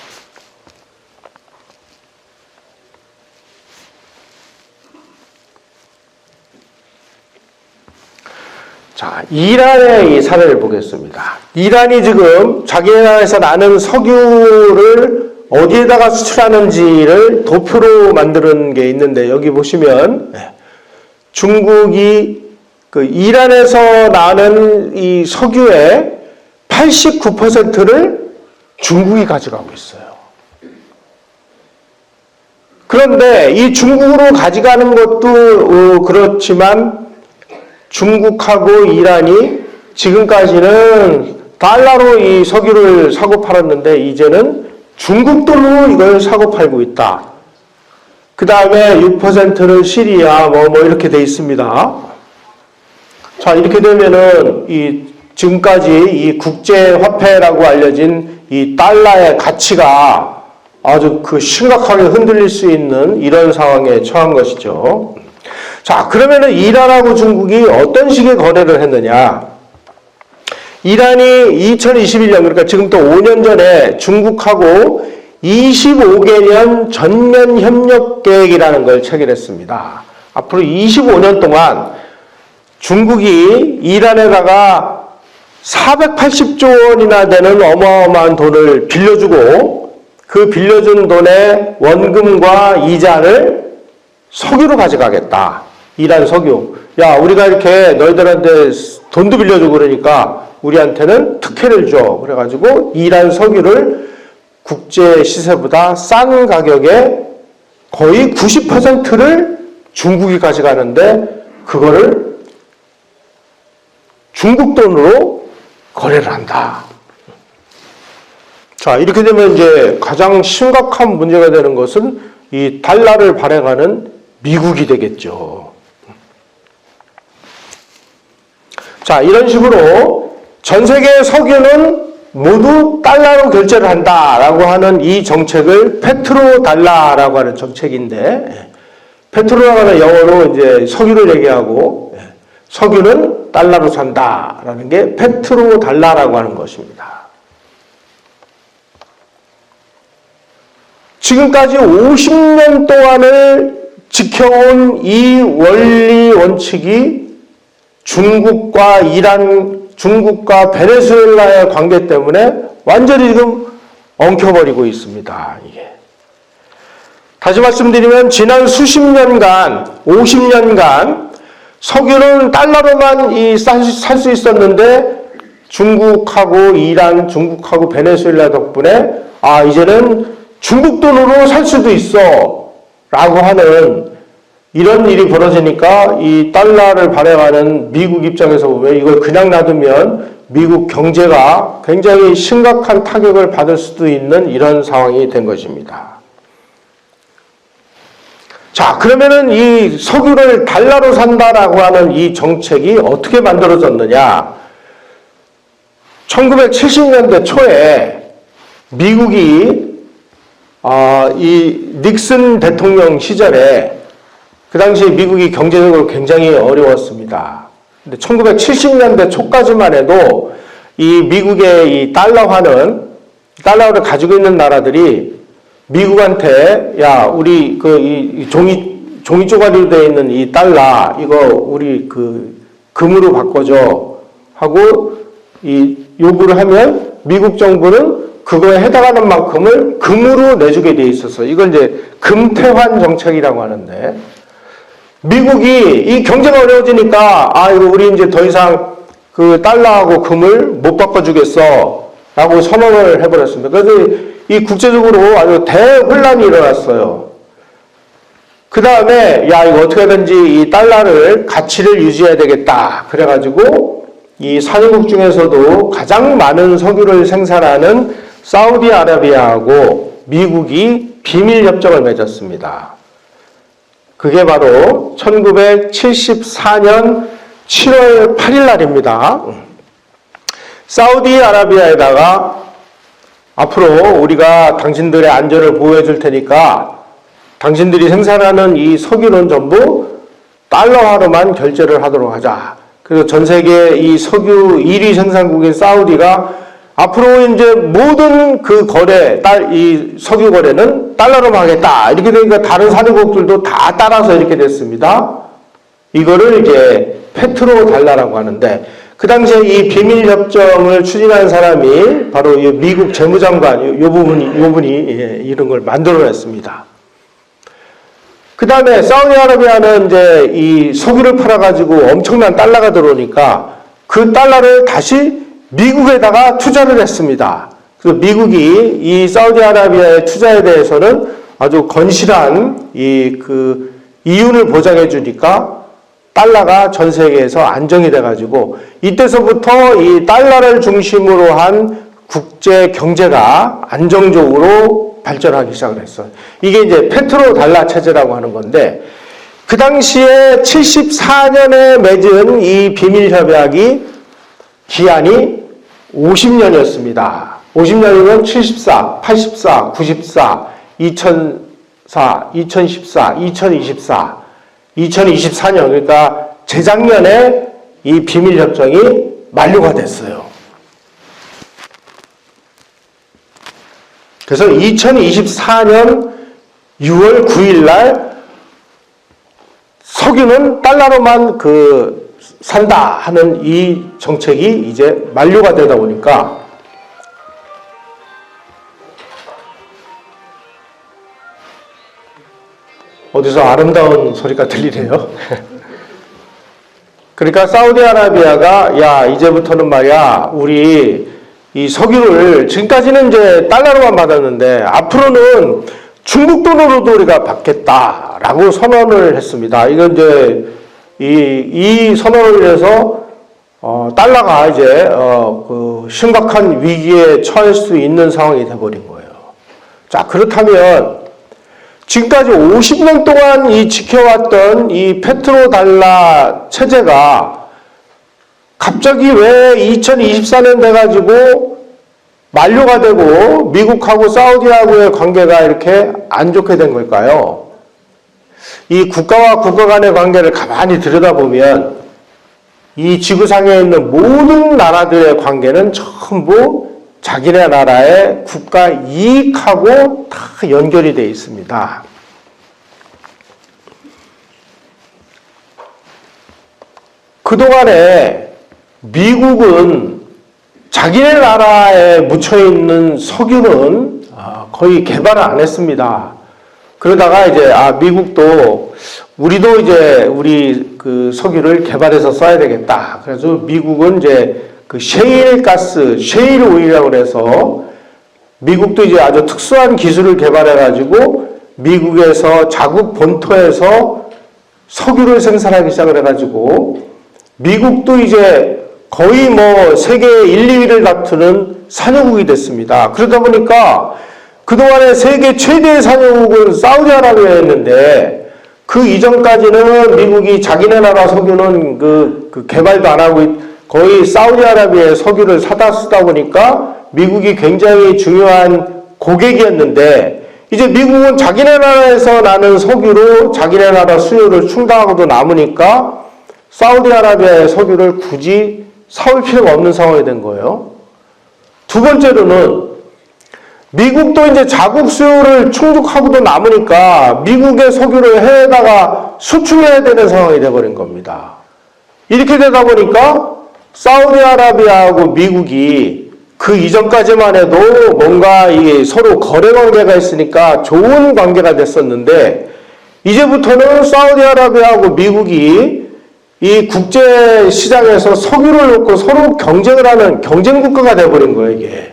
자, 이란의 이 사례를 보겠습니다. 이란이 지금 자기 나라에서 나는 석유를 어디에다가 수출하는지를 도표로 만드는 게 있는데 여기 보시면 중국이 그 이란에서 나는 이 석유의 89%를 중국이 가져가고 있어요. 그런데 이 중국으로 가져가는 것도 그렇지만 중국하고 이란이 지금까지는 달러로 이 석유를 사고 팔았는데 이제는 중국 돈으로 이걸 사고 팔고 있다. 그 다음에 6%는 시리아 뭐 이렇게 돼 있습니다. 자, 이렇게 되면은 지금까지 이 국제 화폐라고 알려진 이 달러의 가치가 아주 심각하게 흔들릴 수 있는 이런 상황에 처한 것이죠. 자, 그러면은 이란하고 중국이 어떤 식의 거래를 했느냐? 이란이 2021년, 그러니까 지금부터 5년 전에 중국하고 25개년 전면 협력 계획이라는 걸 체결했습니다. 앞으로 25년 동안 중국이 이란에다가 480조 원이나 되는 어마어마한 돈을 빌려주고 그 빌려준 돈의 원금과 이자를 석유로 가져가겠다. 이란 석유. 야, 우리가 이렇게 너희들한테 돈도 빌려주고 그러니까 우리한테는 특혜를 줘. 그래가지고 이란 석유를 국제 시세보다 싼 가격에 거의 90%를 중국이 가져가는데 그거를 중국 돈으로 거래를 한다. 자, 이렇게 되면 이제 가장 심각한 문제가 되는 것은 이 달러를 발행하는 미국이 되겠죠. 자, 이런 식으로 전 세계의 석유는 모두 달러로 결제를 한다라고 하는 이 정책을 페트로 달러라고 하는 정책인데, 페트로라는 영어로 이제 석유를 얘기하고 석유는 달러로 산다라는 게 페트로 달러라고 하는 것입니다. 지금까지 50년 동안을 지켜온 이 원리 원칙이 중국과 이란, 중국과 베네수엘라의 관계 때문에 완전히 지금 엉켜버리고 있습니다. 이게. 다시 말씀드리면 지난 수십 년간, 50년간 석유는 달러로만 살 수 있었는데 중국하고 이란, 중국하고 베네수엘라 덕분에 이제는 중국 돈으로 살 수도 있어 라고 하는 이런 일이 벌어지니까 이 달러를 발행하는 미국 입장에서 보면 이걸 그냥 놔두면 미국 경제가 굉장히 심각한 타격을 받을 수도 있는 이런 상황이 된 것입니다. 자, 그러면은 이 석유를 달러로 산다라고 하는 이 정책이 어떻게 만들어졌느냐? 1970년대 초에 미국이 이 닉슨 대통령 시절에 그 당시 미국이 경제적으로 굉장히 어려웠습니다. 근데 1970년대 초까지만 해도 이 미국의 이 달러화는 달러를 가지고 있는 나라들이 미국한테 야, 우리 이 종이 쪼가리로 되어 있는 이 달러 이거 우리 금으로 바꿔줘 하고 이 요구를 하면 미국 정부는 그거에 해당하는 만큼을 금으로 내주게 돼 있어서 이걸 이제 금태환 정책이라고 하는데 미국이 이 경제가 어려워지니까 이거 우리 이제 더 이상 그 달러하고 금을 못 바꿔주겠어 라고 선언을 해버렸습니다. 그래서 이 국제적으로 아주 대혼란이 일어났어요. 그 다음에 야 이거 어떻게든지 이 달러를 가치를 유지해야 되겠다. 그래가지고 이 산유국 중에서도 가장 많은 석유를 생산하는 사우디아라비아하고 미국이 비밀협정을 맺었습니다. 그게 바로 1974년 7월 8일 날입니다. 사우디아라비아에다가 앞으로 우리가 당신들의 안전을 보호해 줄 테니까 당신들이 생산하는 이 석유는 전부 달러화로만 결제를 하도록 하자. 그래서 전 세계 이 석유 1위 생산국인 사우디가 앞으로 이제 모든 그 거래, 이 석유 거래는 달러로만 하겠다. 이렇게 되니까 다른 산유국들도 다 따라서 이렇게 됐습니다. 이거를 이제 페트로달러라고 하는데, 그 당시에 이 비밀협정을 추진한 사람이 바로 이 미국 재무장관, 요 분이 이런 걸 만들어냈습니다. 그 다음에 사우디아라비아는 이제 이 석유를 팔아가지고 엄청난 달러가 들어오니까 그 달러를 다시 미국에다가 투자를 했습니다. 그래서 미국이 이 사우디아라비아의 투자에 대해서는 아주 건실한 그 이윤을 보장해 주니까 달러가 전 세계에서 안정이 돼가지고 이때서부터 이 달러를 중심으로 한 국제 경제가 안정적으로 발전하기 시작을 했어요. 이게 이제 페트로달러 체제라고 하는 건데, 그 당시에 74년에 맺은 이 비밀협약이 기한이 50년이었습니다. 50년이면 74, 84, 94, 2004, 2014, 2024, 2024년, 그러니까 재작년에 이 비밀협정이 만료가 됐어요. 그래서 2024년 6월 9일 날 석유는 달러로만 산다 하는 이 정책이 이제 만료가 되다 보니까 어디서 아름다운 소리가 들리네요. 그러니까 사우디아라비아가 야, 이제부터는 말이야, 우리 이 석유를 지금까지는 이제 달러로만 받았는데 앞으로는 중국 돈으로도 우리가 받겠다라고 선언을 했습니다. 이건 이제 이 선언을 해서 달러가 이제 심각한 위기에 처할 수 있는 상황이 돼버린 거예요. 자, 그렇다면 지금까지 50년 동안 이 지켜왔던 이 페트로달러 체제가 갑자기 왜 2024년 돼가지고 만료가 되고 미국하고 사우디하고의 관계가 이렇게 안 좋게 된 걸까요? 이 국가와 국가 간의 관계를 가만히 들여다보면 이 지구상에 있는 모든 나라들의 관계는 전부 자기네 나라의 국가 이익하고 다 연결이 되어 있습니다. 그동안에 미국은 자기네 나라에 묻혀있는 석유는 거의 개발을 안 했습니다. 그러다가 이제 미국도 우리도 이제 우리 그 석유를 개발해서 써야 되겠다. 그래서 미국은 이제 그 셰일 가스, 셰일 오일이라고 해서 미국도 이제 아주 특수한 기술을 개발해가지고 미국에서 자국 본토에서 석유를 생산하기 시작을 해가지고 미국도 이제 거의 뭐 세계 1, 2위를 다투는 산유국이 됐습니다. 그러다 보니까 그동안에 세계 최대의 산유국은 사우디아라비아였는데 그 이전까지는 미국이 자기네 나라 석유는 그 개발도 안 하고 거의 사우디아라비아의 석유를 사다 쓰다 보니까 미국이 굉장히 중요한 고객이었는데 이제 미국은 자기네 나라에서 나는 석유로 자기네 나라 수요를 충당하고도 남으니까 사우디아라비아의 석유를 굳이 사올 필요가 없는 상황이 된 거예요. 두 번째로는 미국도 이제 자국 수요를 충족하고도 남으니까 미국의 석유를 해외에다가 수출해야 되는 상황이 돼버린 겁니다. 이렇게 되다 보니까 사우디아라비아하고 미국이 그 이전까지만 해도 뭔가 이 서로 거래 관계가 있으니까 좋은 관계가 됐었는데 이제부터는 사우디아라비아하고 미국이 이 국제 시장에서 석유를 놓고 서로 경쟁을 하는 경쟁 국가가 돼버린 거예요, 이게.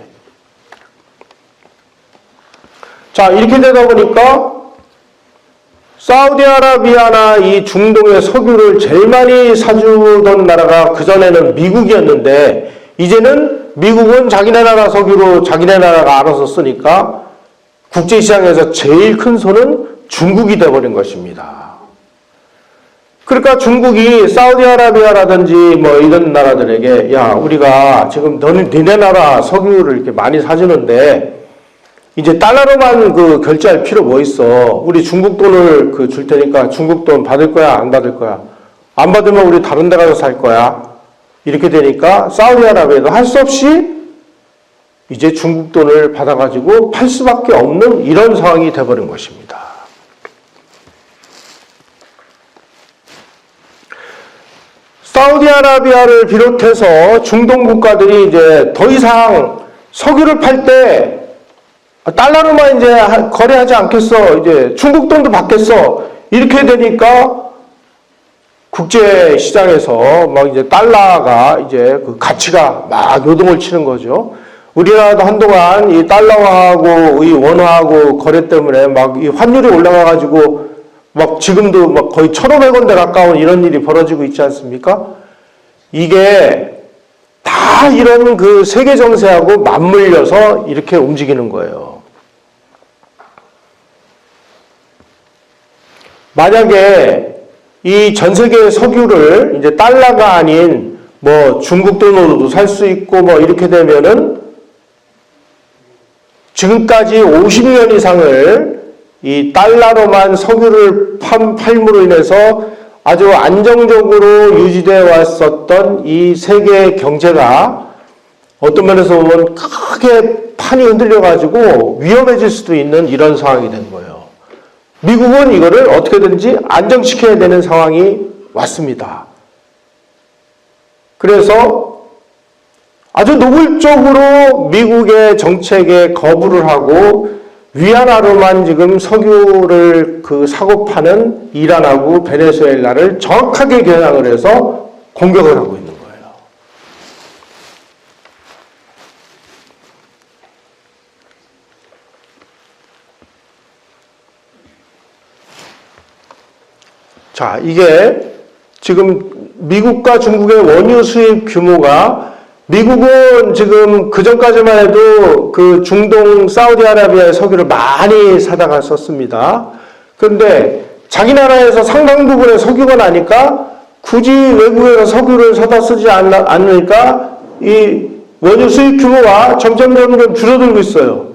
자, 이렇게 되다 보니까 사우디아라비아나 이 중동의 석유를 제일 많이 사주던 나라가 그전에는 미국이었는데 이제는 미국은 자기네 나라 석유로 자기네 나라가 알아서 쓰니까 국제시장에서 제일 큰 손은 중국이 돼버린 것입니다. 그러니까 중국이 사우디아라비아라든지 뭐 이런 나라들에게 야, 우리가 지금 너네 나라 석유를 이렇게 많이 사주는데 이제 달러로만 그 결제할 필요 뭐 있어. 우리 중국 돈을 그 줄 테니까 중국 돈 받을 거야, 안 받을 거야? 안 받으면 우리 다른 데 가서 살 거야. 이렇게 되니까 사우디아라비아도 할 수 없이 이제 중국 돈을 받아가지고 팔 수밖에 없는 이런 상황이 돼버린 것입니다. 사우디아라비아를 비롯해서 중동 국가들이 이제 더 이상 석유를 팔 때 달러로만 이제 거래하지 않겠어. 이제 중국 돈도 받겠어. 이렇게 되니까 국제 시장에서 막 이제 달러가 이제 그 가치가 막 요동을 치는 거죠. 우리나라도 한동안 이 달러하고 이 원화하고 거래 때문에 막 이 환율이 올라가가지고 막 지금도 막 거의 1,500원대 가까운 이런 일이 벌어지고 있지 않습니까? 이게 다 이런 그 세계 정세하고 맞물려서 이렇게 움직이는 거예요. 만약에 이 전 세계의 석유를 이제 달러가 아닌 뭐 중국 돈으로도 살 수 있고 뭐 이렇게 되면은 지금까지 50년 이상을 이 달러로만 석유를 팔므로 인해서 아주 안정적으로 유지되어 왔었던 이 세계 경제가 어떤 면에서 보면 크게 판이 흔들려가지고 위험해질 수도 있는 이런 상황이 된 거예요. 미국은 이거를 어떻게든지 안정시켜야 되는 상황이 왔습니다. 그래서 아주 노골적으로 미국의 정책에 거부를 하고 위안화로만 지금 석유를 그 사고 파는 이란하고 베네수엘라를 정확하게 겨냥을 해서 공격을 하고 있는 거예요. 자, 이게 지금 미국과 중국의 원유 수입 규모가 미국은 지금 그 전까지만 해도 그 중동 사우디아라비아의 석유를 많이 사다가 썼습니다. 그런데 자기 나라에서 상당 부분의 석유가 나니까 굳이 외국에서 석유를 사다 쓰지 않으니까 이 원유 수입 규모가 점점 줄어들고 있어요.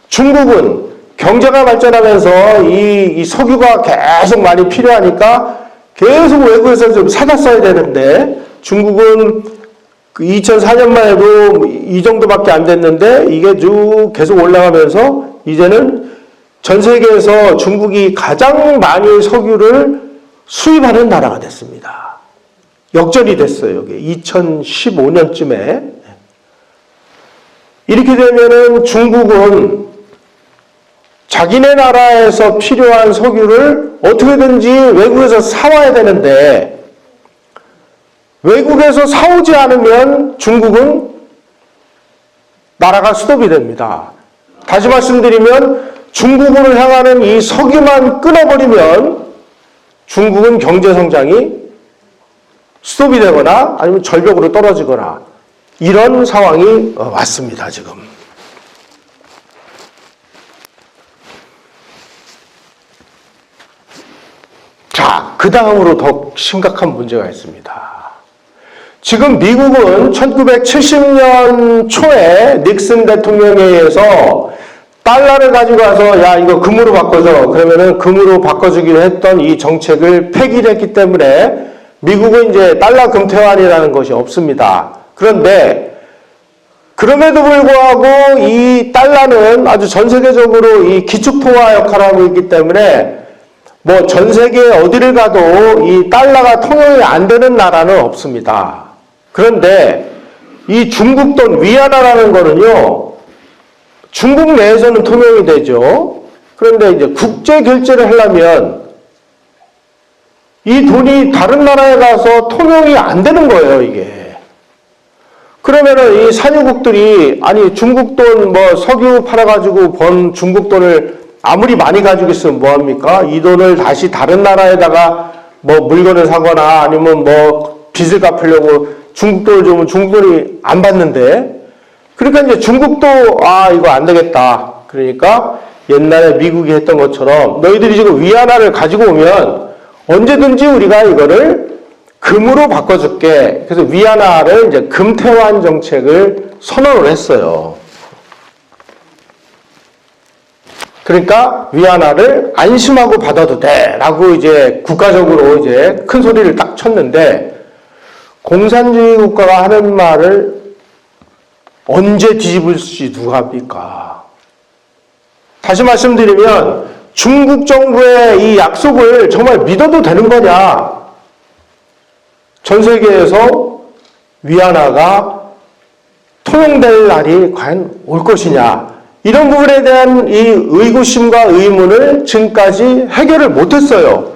중국은 경제가 발전하면서 이 석유가 계속 많이 필요하니까 계속 외국에서 좀 사다 써야 되는데 중국은 2004년만 해도 이 정도밖에 안 됐는데 이게 쭉 계속 올라가면서 이제는 전 세계에서 중국이 가장 많이 석유를 수입하는 나라가 됐습니다. 역전이 됐어요. 이게 2015년쯤에. 이렇게 되면은 중국은 자기네 나라에서 필요한 석유를 어떻게든지 외국에서 사와야 되는데 외국에서 사오지 않으면 중국은 나라가 스톱이 됩니다. 다시 말씀드리면 중국으로 향하는 이 석유만 끊어버리면 중국은 경제성장이 스톱이 되거나 아니면 절벽으로 떨어지거나 이런 상황이 왔습니다. 지금. 자, 그 다음으로 더 심각한 문제가 있습니다. 지금 미국은 1970년 초에 닉슨 대통령에 의해서 달러를 가지고 와서 야 이거 금으로 바꿔줘. 그러면은 금으로 바꿔주기로 했던 이 정책을 폐기를 했기 때문에 미국은 이제 달러 금태환이라는 것이 없습니다. 그런데 그럼에도 불구하고 이 달러는 아주 전 세계적으로 이 기축통화 역할을 하고 있기 때문에 뭐 전 세계 어디를 가도 이 달러가 통용이 안 되는 나라는 없습니다. 그런데 이 중국 돈 위안화라는 거는요, 중국 내에서는 통용이 되죠. 그런데 이제 국제 결제를 하려면 이 돈이 다른 나라에 가서 통용이 안 되는 거예요, 이게. 그러면은 이 산유국들이 아니 중국 돈 뭐 석유 팔아가지고 번 중국 돈을 아무리 많이 가지고 있으면 뭐합니까? 이 돈을 다시 다른 나라에다가 뭐 물건을 사거나 아니면 뭐 빚을 갚으려고 중국 돈을 주면 중국 돈이 안 받는데 그러니까 이제 중국도 아 이거 안 되겠다. 그러니까 옛날에 미국이 했던 것처럼 너희들이 지금 위안화를 가지고 오면 언제든지 우리가 이거를 금으로 바꿔줄게. 그래서 위안화를 이제 금태환 정책을 선언을 했어요. 그러니까 위안화를 안심하고 받아도 돼라고 이제 국가적으로 이제 큰 소리를 딱 쳤는데 공산주의 국가가 하는 말을 언제 뒤집을지 누가 합니까? 다시 말씀드리면 중국 정부의 이 약속을 정말 믿어도 되는 거냐? 전 세계에서 위안화가 통용될 날이 과연 올 것이냐? 이런 부분에 대한 이 의구심과 의문을 지금까지 해결을 못했어요.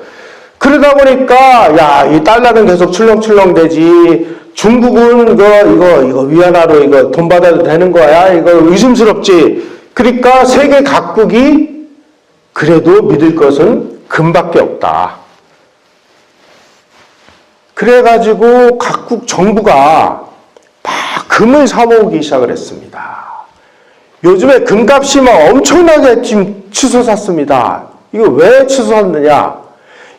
그러다 보니까 야, 이 달러는 계속 출렁출렁대지. 중국은 이거 위안화로 이거 돈 받아도 되는 거야? 이거 의심스럽지. 그러니까 세계 각국이 그래도 믿을 것은 금밖에 없다. 그래가지고 각국 정부가 막 금을 사모으기 시작을 했습니다. 요즘에 금값이 막 엄청나게 지금 치솟았습니다. 이거 왜 치솟았느냐?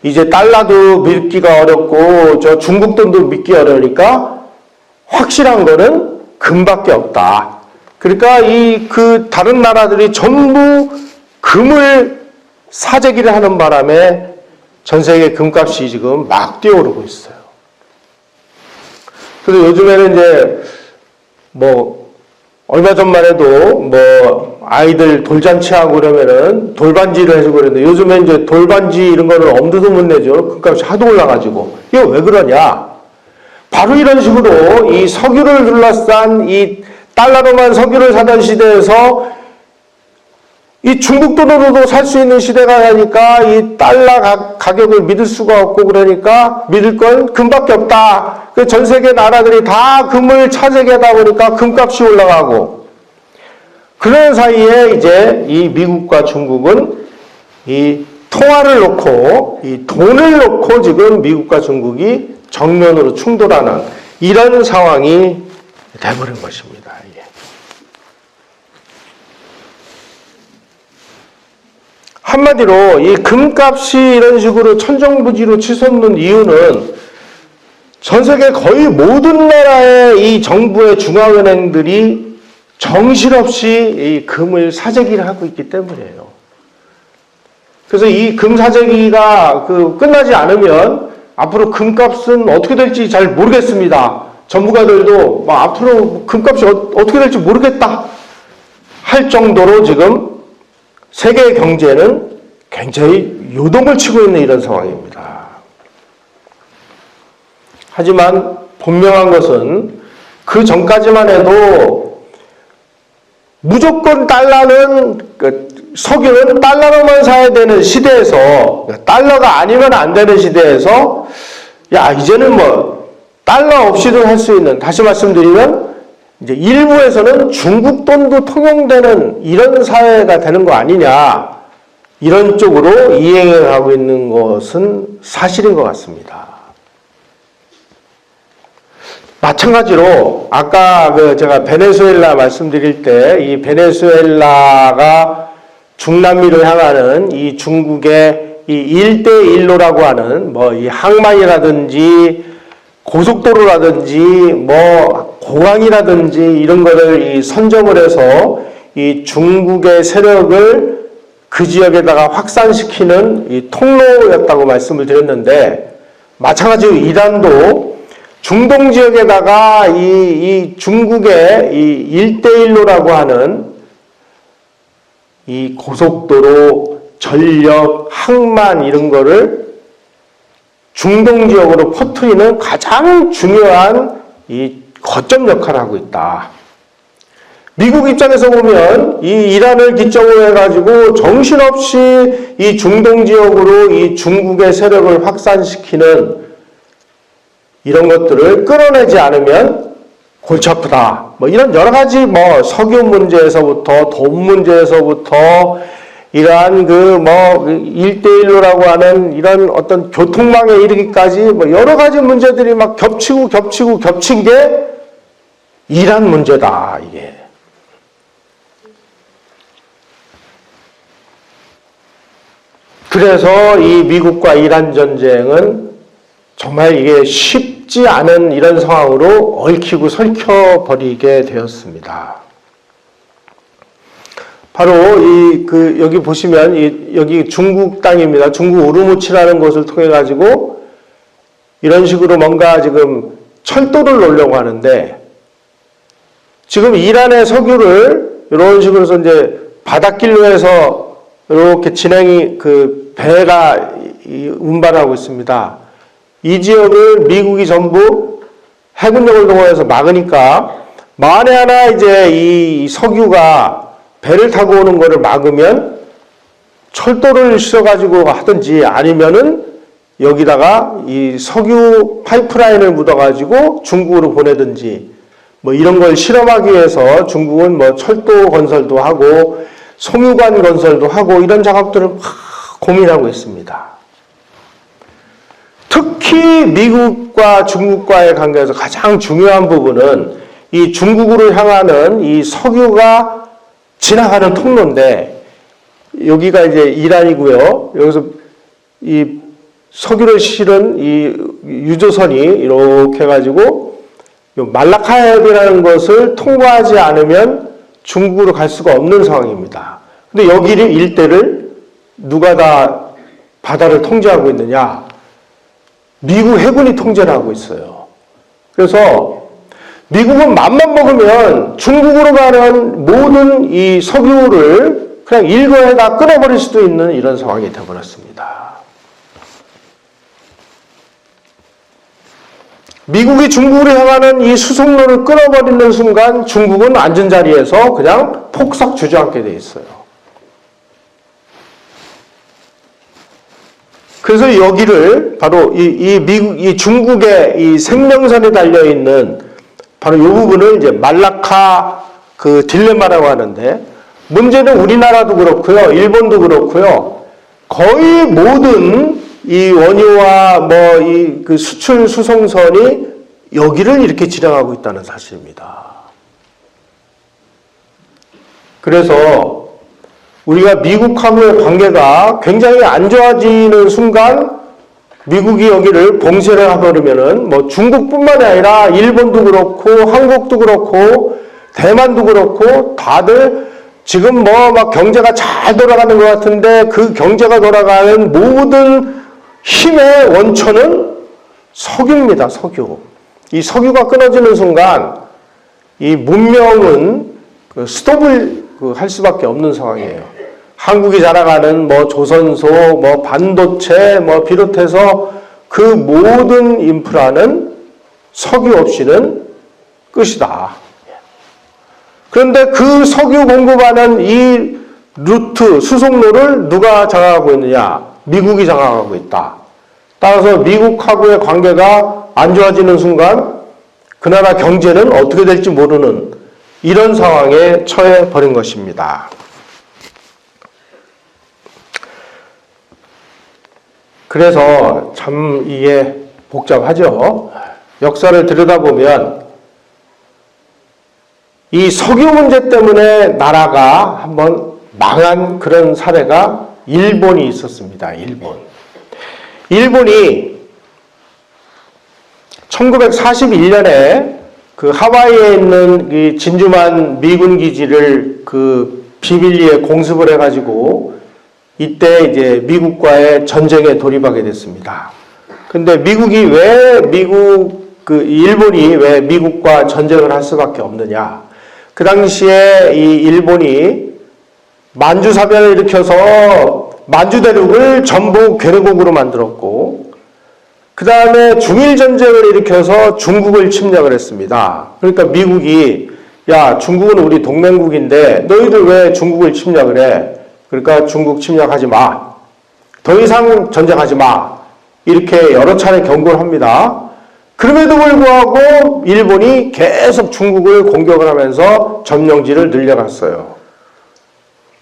이제 달러도 믿기가 어렵고 저 중국 돈도 믿기 어려우니까 확실한 거는 금밖에 없다. 그러니까 다른 나라들이 전부 금을 사재기를 하는 바람에 전 세계 금값이 지금 막 뛰어오르고 있어요. 그래서 요즘에는 이제 얼마 전만 해도 아이들 돌잔치하고 그러면은 돌반지를 해주고 그랬는데 요즘에 이제 돌반지 이런 거는 엄두도 못 내죠. 금값이 하도 올라가지고. 이거 왜 그러냐? 바로 이런 식으로 이 석유를 둘러싼 이 달러로만 석유를 사던 시대에서 이 중국 돈으로도 살 수 있는 시대가 되니까 이 달러 가격을 믿을 수가 없고 그러니까 믿을 건 금밖에 없다. 전 세계 나라들이 다 금을 차지하다 보니까 금값이 올라가고 그런 사이에 이제 이 미국과 중국은 이 통화를 놓고 이 돈을 놓고 지금 미국과 중국이 정면으로 충돌하는 이런 상황이 돼버린 것입니다. 이게. 한마디로 이 금값이 이런 식으로 천정부지로 치솟는 이유는 전 세계 거의 모든 나라의 이 정부의 중앙은행들이 정신없이 이 금을 사재기를 하고 있기 때문이에요. 그래서 이 금 사재기가 끝나지 않으면 앞으로 금값은 어떻게 될지 잘 모르겠습니다. 전문가들도 앞으로 금값이 어떻게 될지 모르겠다 할 정도로 지금 세계 경제는 굉장히 요동을 치고 있는 이런 상황입니다. 하지만 분명한 것은 그 전까지만 해도 무조건 석유는 달러로만 사야 되는 시대에서 달러가 아니면 안 되는 시대에서 이제는 달러 없이도 할 수 있는 다시 말씀드리면 이제 일부에서는 중국 돈도 통용되는 이런 사회가 되는 거 아니냐 이런 쪽으로 이행을 하고 있는 것은 사실인 것 같습니다. 마찬가지로 아까 제가 베네수엘라 말씀드릴 때 이 베네수엘라가 중남미를 향하는 이 중국의 이 1대1로라고 하는 이 항만이라든지 고속도로라든지 공항이라든지 이런 거를 선점을 해서 이 중국의 세력을 그 지역에다가 확산시키는 이 통로였다고 말씀을 드렸는데 마찬가지로 이란도 중동 지역에다가 이 중국의 이 1대1로라고 하는 이 고속도로, 전력, 항만 이런 거를 중동 지역으로 퍼뜨리는 가장 중요한 이 거점 역할을 하고 있다. 미국 입장에서 보면 이 이란을 기점으로 해가지고 정신없이 이 중동 지역으로 이 중국의 세력을 확산시키는 이런 것들을 끌어내지 않으면 골치 아프다. 이런 여러 가지 석유 문제에서부터 돈 문제에서부터 이러한 1대1로라고 하는 이런 어떤 교통망에 이르기까지 여러 가지 문제들이 막 겹친 게 이란 문제다, 이게. 그래서 이 미국과 이란 전쟁은 정말 이게 쉽지 않은 이런 상황으로 얽히고 설켜버리게 되었습니다. 바로 여기 보시면 여기 중국 땅입니다. 중국 우르무치라는 곳을 통해 가지고 이런 식으로 뭔가 지금 철도를 놓으려고 하는데, 지금 이란의 석유를 이런 식으로 해서 이제 바닷길로 해서 이렇게 배가 운반하고 있습니다. 이 지역을 미국이 전부 해군력을 동원해서 막으니까, 만에 하나 이제 이 석유가 배를 타고 오는 거를 막으면 철도를 씌워가지고 하든지, 아니면은 여기다가 이 석유 파이프라인을 묻어가지고 중국으로 보내든지, 뭐 이런 걸 실험하기 위해서 중국은 뭐 철도 건설도 하고 송유관 건설도 하고 이런 작업들을 막 고민하고 있습니다. 특히 미국과 중국과의 관계에서 가장 중요한 부분은 이 중국으로 향하는 이 석유가 지나가는 통로인데, 여기가 이제 이란이고요. 여기서 이 석유를 실은 이 유조선이 이렇게 해가지고 말라카 해협이라는 것을 통과하지 않으면 중국으로 갈 수가 없는 상황입니다. 근데 여기 일대를 누가 다 바다를 통제하고 있느냐? 미국 해군이 통제를 하고 있어요. 그래서 미국은 맘만 먹으면 중국으로 가는 모든 이 석유를 그냥 일거에 다 끊어버릴 수도 있는 이런 상황이 되어버렸습니다. 미국이 중국으로 향하는 이 수송로를 끊어버리는 순간 중국은 앉은 자리에서 그냥 폭삭 주저앉게 돼 있어요. 그래서 여기를 바로 이 중국의 이 생명선에 달려있는 바로 이 부분을 이제 말라카 딜레마라고 하는데, 문제는 우리나라도 그렇고요, 일본도 그렇고요, 거의 모든 이 원유와 뭐 이 수출 수송선이 여기를 이렇게 지나가고 있다는 사실입니다. 그래서 우리가 미국하고의 관계가 굉장히 안 좋아지는 순간 미국이 여기를 봉쇄를 해버리면은 뭐 중국뿐만이 아니라 일본도 그렇고 한국도 그렇고 대만도 그렇고 다들 지금 뭐 막 경제가 잘 돌아가는 것 같은데, 그 경제가 돌아가는 모든 힘의 원천은 석유입니다. 석유. 이 석유가 끊어지는 순간 이 문명은 스톱을 할 수밖에 없는 상황이에요. 한국이 자랑하는 뭐 조선소, 뭐 반도체 뭐 비롯해서 그 모든 인프라는 석유 없이는 끝이다. 그런데 그 석유 공급하는 이 루트, 수송로를 누가 장악하고 있느냐? 미국이 장악하고 있다. 따라서 미국하고의 관계가 안 좋아지는 순간 그 나라 경제는 어떻게 될지 모르는 이런 상황에 처해 버린 것입니다. 그래서 참 이게 복잡하죠. 역사를 들여다보면 이 석유 문제 때문에 나라가 한번 망한 그런 사례가 일본이 있었습니다. 일본이 1941년에 그 하와이에 있는 이 진주만 미군 기지를 비밀리에 공습을 해가지고 이때 이제 미국과의 전쟁에 돌입하게 됐습니다. 근데 일본이 왜 미국과 전쟁을 할 수밖에 없느냐? 그 당시에 이 일본이 만주사변을 일으켜서 만주 대륙을 전부 괴뢰국으로 만들었고, 그 다음에 중일전쟁을 일으켜서 중국을 침략을 했습니다. 그러니까 미국이, 야, 중국은 우리 동맹국인데 너희들 왜 중국을 침략을 해? 그러니까 중국 침략하지 마. 더 이상 전쟁하지 마. 이렇게 여러 차례 경고를 합니다. 그럼에도 불구하고 일본이 계속 중국을 공격을 하면서 점령지를 늘려갔어요.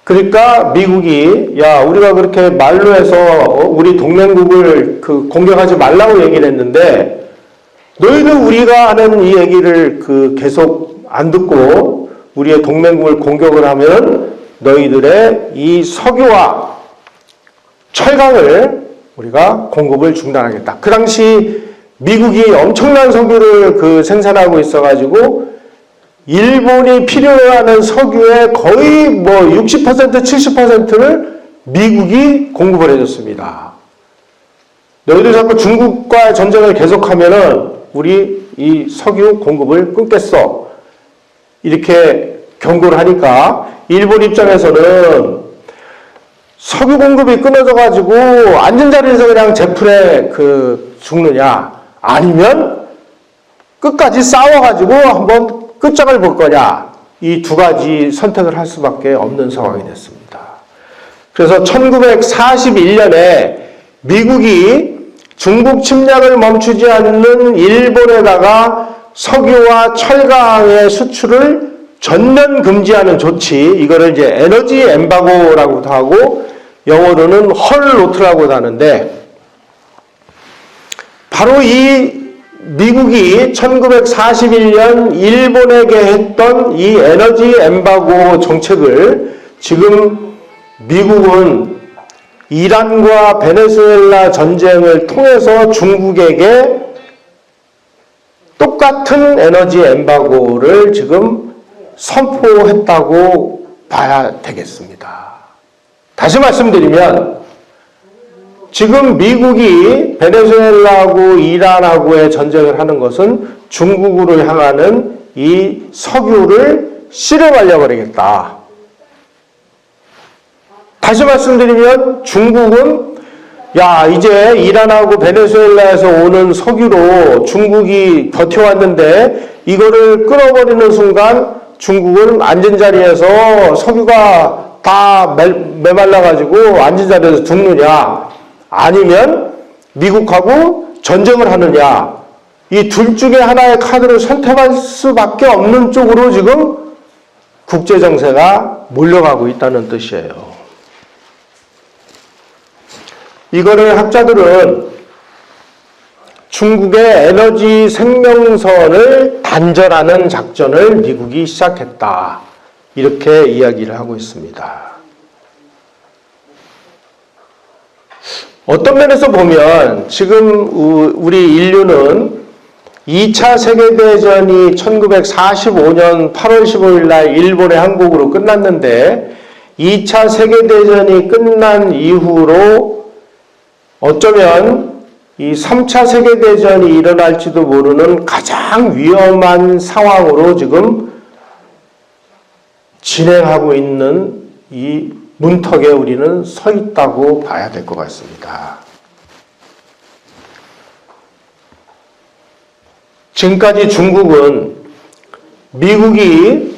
그러니까 미국이, 야, 우리가 그렇게 말로 해서 우리 동맹국을 공격하지 말라고 얘기를 했는데, 너희들 우리가 하는 이 얘기를 계속 안 듣고 우리의 동맹국을 공격을 하면 너희들의 이 석유와 철강을 우리가 공급을 중단하겠다. 그 당시 미국이 엄청난 석유를 생산하고 있어가지고 일본이 필요로 하는 석유의 거의 60%, 70%를 미국이 공급을 해줬습니다. 너희들 자꾸 중국과 전쟁을 계속하면은 우리 이 석유 공급을 끊겠어. 이렇게 경고를 하니까 일본 입장에서는 석유 공급이 끊어져가지고 앉은 자리에서 그냥 제풀에 죽느냐, 아니면 끝까지 싸워가지고 한번 끝장을 볼 거냐, 이 두 가지 선택을 할 수밖에 없는 상황이 됐습니다. 그래서 1941년에 미국이 중국 침략을 멈추지 않는 일본에다가 석유와 철강의 수출을 전면 금지하는 조치, 이거를 이제 에너지 엠바고라고도 하고 영어로는 헐로트라고도 하는데, 바로 이 미국이 1941년 일본에게 했던 이 에너지 엠바고 정책을 지금 미국은 이란과 베네수엘라 전쟁을 통해서 중국에게 똑같은 에너지 엠바고를 지금 선포했다고 봐야 되겠습니다. 다시 말씀드리면 지금 미국이 베네수엘라하고 이란하고의 전쟁을 하는 것은 중국으로 향하는 이 석유를 씨름하려 버리겠다. 다시 말씀드리면 중국은 이제 이란하고 베네수엘라에서 오는 석유로 중국이 버텨왔는데 이거를 끊어버리는 순간 중국은 앉은 자리에서 석유가 다 메말라가지고 앉은 자리에서 죽느냐, 아니면 미국하고 전쟁을 하느냐, 이 둘 중에 하나의 카드를 선택할 수밖에 없는 쪽으로 지금 국제정세가 몰려가고 있다는 뜻이에요. 이거를 학자들은 중국의 에너지 생명선을 단절하는 작전을 미국이 시작했다, 이렇게 이야기를 하고 있습니다. 어떤 면에서 보면 지금 우리 인류는 2차 세계대전이 1945년 8월 15일 날 일본의 항복으로 끝났는데, 2차 세계대전이 끝난 이후로 어쩌면 이 3차 세계대전이 일어날지도 모르는 가장 위험한 상황으로 지금 진행하고 있는 이 문턱에 우리는 서 있다고 봐야 될 것 같습니다. 지금까지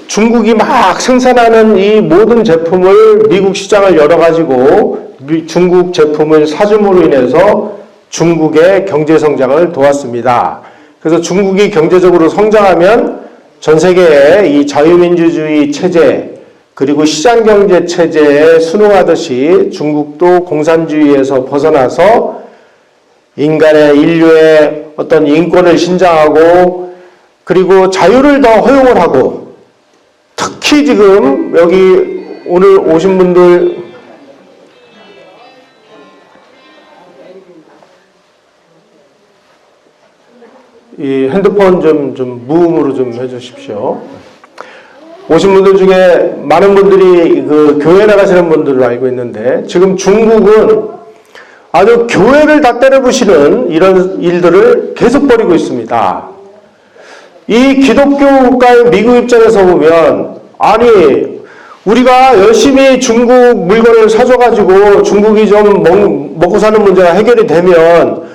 중국이 막 생산하는 이 모든 제품을 미국 시장을 열어가지고 중국 제품을 사줌으로 인해서 중국의 경제 성장을 도왔습니다. 그래서 중국이 경제적으로 성장하면 전 세계의 이 자유민주주의 체제, 그리고 시장경제 체제에 순응하듯이 중국도 공산주의에서 벗어나서 인류의 어떤 인권을 신장하고, 그리고 자유를 더 허용을 하고, 특히 지금 여기 오늘 오신 분들 이 핸드폰 좀 무음으로 좀 해주십시오. 오신 분들 중에 많은 분들이 교회 나가시는 분들로 알고 있는데, 지금 중국은 아주 교회를 다 때려부시는 이런 일들을 계속 벌이고 있습니다. 이 기독교 국가의 미국 입장에서 보면, 아니 우리가 열심히 중국 물건을 사줘가지고 중국이 좀 먹고 사는 문제가 해결이 되면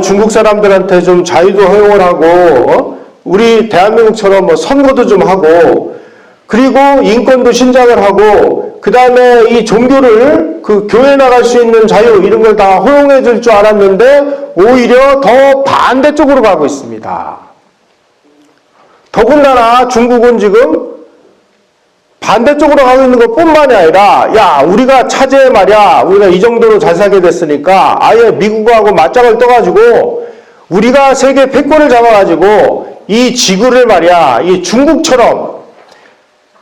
중국 사람들한테 좀 자유도 허용을 하고 우리 대한민국처럼 선거도 좀 하고, 그리고 인권도 신장을 하고, 그 다음에 이 종교를 교회 나갈 수 있는 자유 이런 걸 다 허용해 줄 줄 알았는데 오히려 더 반대쪽으로 가고 있습니다. 더군다나 중국은 지금 반대쪽으로 가고 있는 것 뿐만이 아니라, 우리가 차제에 말이야, 우리가 이 정도로 잘 살게 됐으니까 아예 미국하고 맞짱을 떠가지고 우리가 세계 패권을 잡아가지고 이 지구를 말이야, 이 중국처럼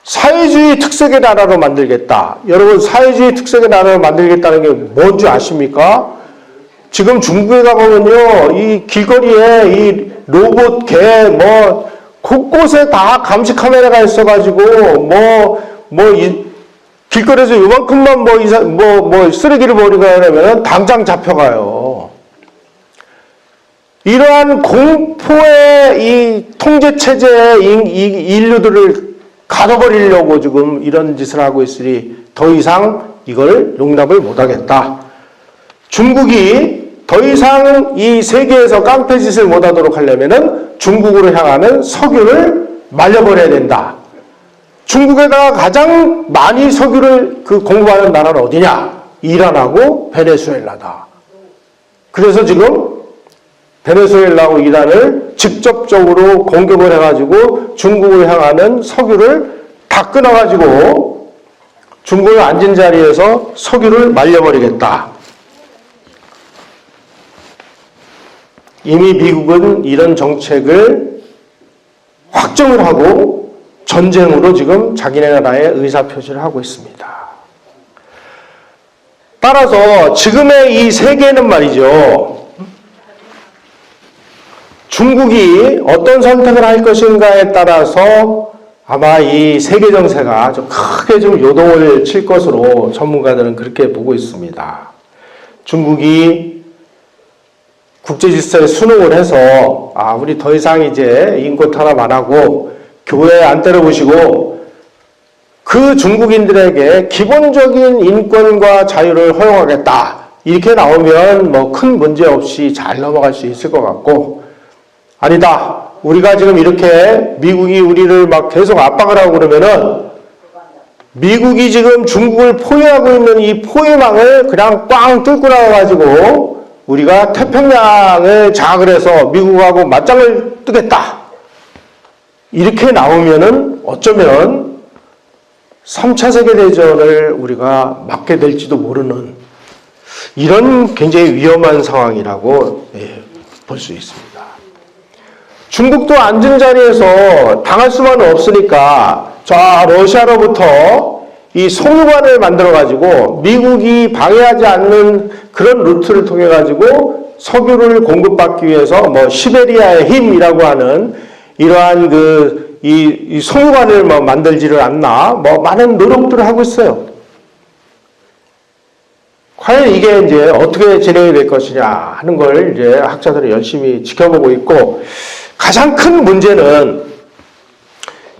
사회주의 특색의 나라로 만들겠다. 여러분, 사회주의 특색의 나라로 만들겠다는 게 뭔지 아십니까? 지금 중국에 가보면요, 이 길거리에 이 로봇, 개, 곳곳에 다 감시 카메라가 있어가지고, 길거리에서 요만큼만 쓰레기를 버리고 하려면 당장 잡혀가요. 이러한 공포의 이 통제체제의 인류들을 가둬버리려고 지금 이런 짓을 하고 있으니 더 이상 이걸 용납을 못하겠다. 중국이 더 이상 이 세계에서 깡패짓을 못하도록 하려면은 중국으로 향하는 석유를 말려버려야 된다. 중국에다가 가장 많이 석유를 공급하는 나라는 어디냐? 이란하고 베네수엘라다. 그래서 지금 베네수엘라하고 이란을 직접적으로 공격을 해가지고 중국을 향하는 석유를 다 끊어가지고 중국을 앉은 자리에서 석유를 말려버리겠다. 이미 미국은 이런 정책을 확정을 하고 전쟁으로 지금 자기네 나라의 의사표시를 하고 있습니다. 따라서 지금의 이 세계는 말이죠. 중국이 어떤 선택을 할 것인가에 따라서 아마 이 세계 정세가 좀 크게 좀 요동을 칠 것으로 전문가들은 그렇게 보고 있습니다. 중국이 국제질서에 순응을 해서 우리 더 이상 이제 인권 탄압 안 하고 교회 안 때려부시고 그 중국인들에게 기본적인 인권과 자유를 허용하겠다. 이렇게 나오면 큰 문제 없이 잘 넘어갈 수 있을 것 같고, 아니다. 우리가 지금 이렇게 미국이 우리를 계속 압박을 하고 그러면은 미국이 지금 중국을 포위하고 있는 이 포위망을 그냥 꽝 뚫고 나와가지고 우리가 태평양을 장악을 해서 미국하고 맞짱을 뜨겠다. 이렇게 나오면은 어쩌면 3차 세계대전을 우리가 맞게 될지도 모르는 이런 굉장히 위험한 상황이라고 볼 수 있습니다. 중국도 앉은 자리에서 당할 수만은 없으니까 러시아로부터 이 송유관을 만들어가지고 미국이 방해하지 않는 그런 루트를 통해가지고 석유를 공급받기 위해서 시베리아의 힘이라고 하는 이러한 이 송유관을 만들지를 않나 많은 노력들을 하고 있어요. 과연 이게 이제 어떻게 진행이 될 것이냐 하는 걸 이제 학자들이 열심히 지켜보고 있고, 가장 큰 문제는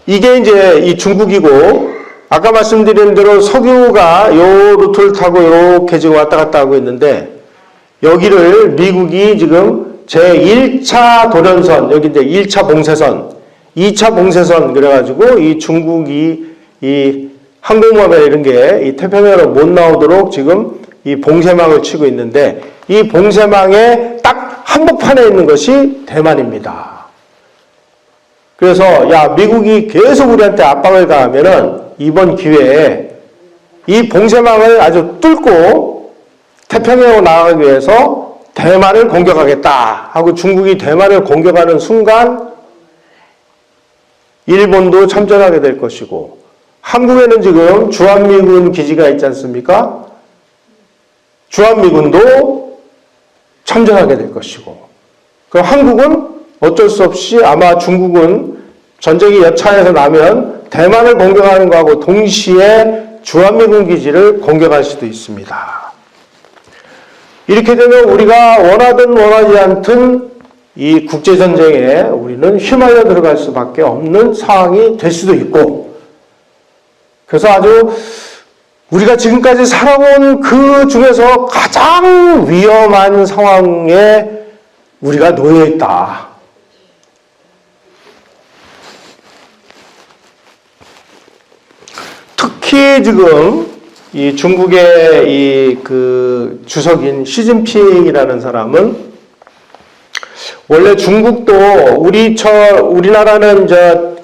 이게 이제 이 중국이고, 아까 말씀드린 대로 석유가 요 루트를 타고 이렇게 지금 왔다 갔다 하고 있는데, 여기를 미국이 지금 제1차 도련선, 여기 이제 1차 봉쇄선, 2차 봉쇄선 그래가지고 이 중국이 이 항공모함이나 이런 게 이 태평양으로 못 나오도록 지금 이 봉쇄망을 치고 있는데, 이 봉쇄망의 딱 한복판에 있는 것이 대만입니다. 그래서 미국이 계속 우리한테 압박을 가하면은 이번 기회에 이 봉쇄망을 아주 뚫고 태평양으로 나가기 위해서 대만을 공격하겠다 하고 중국이 대만을 공격하는 순간 일본도 참전하게 될 것이고, 한국에는 지금 주한미군 기지가 있지 않습니까? 주한미군도 참전하게 될 것이고, 그럼 한국은 어쩔 수 없이 아마 중국은 전쟁이 여차해서 나면 대만을 공격하는 것하고 동시에 주한미군 기지를 공격할 수도 있습니다. 이렇게 되면 우리가 원하든 원하지 않든 이 국제전쟁에 우리는 휘말려 들어갈 수밖에 없는 상황이 될 수도 있고, 그래서 아주 우리가 지금까지 살아온 그 중에서 가장 위험한 상황에 우리가 놓여 있다. 특히 지금 이 중국의 이 주석인 시진핑이라는 사람은 원래 중국도 우리나라는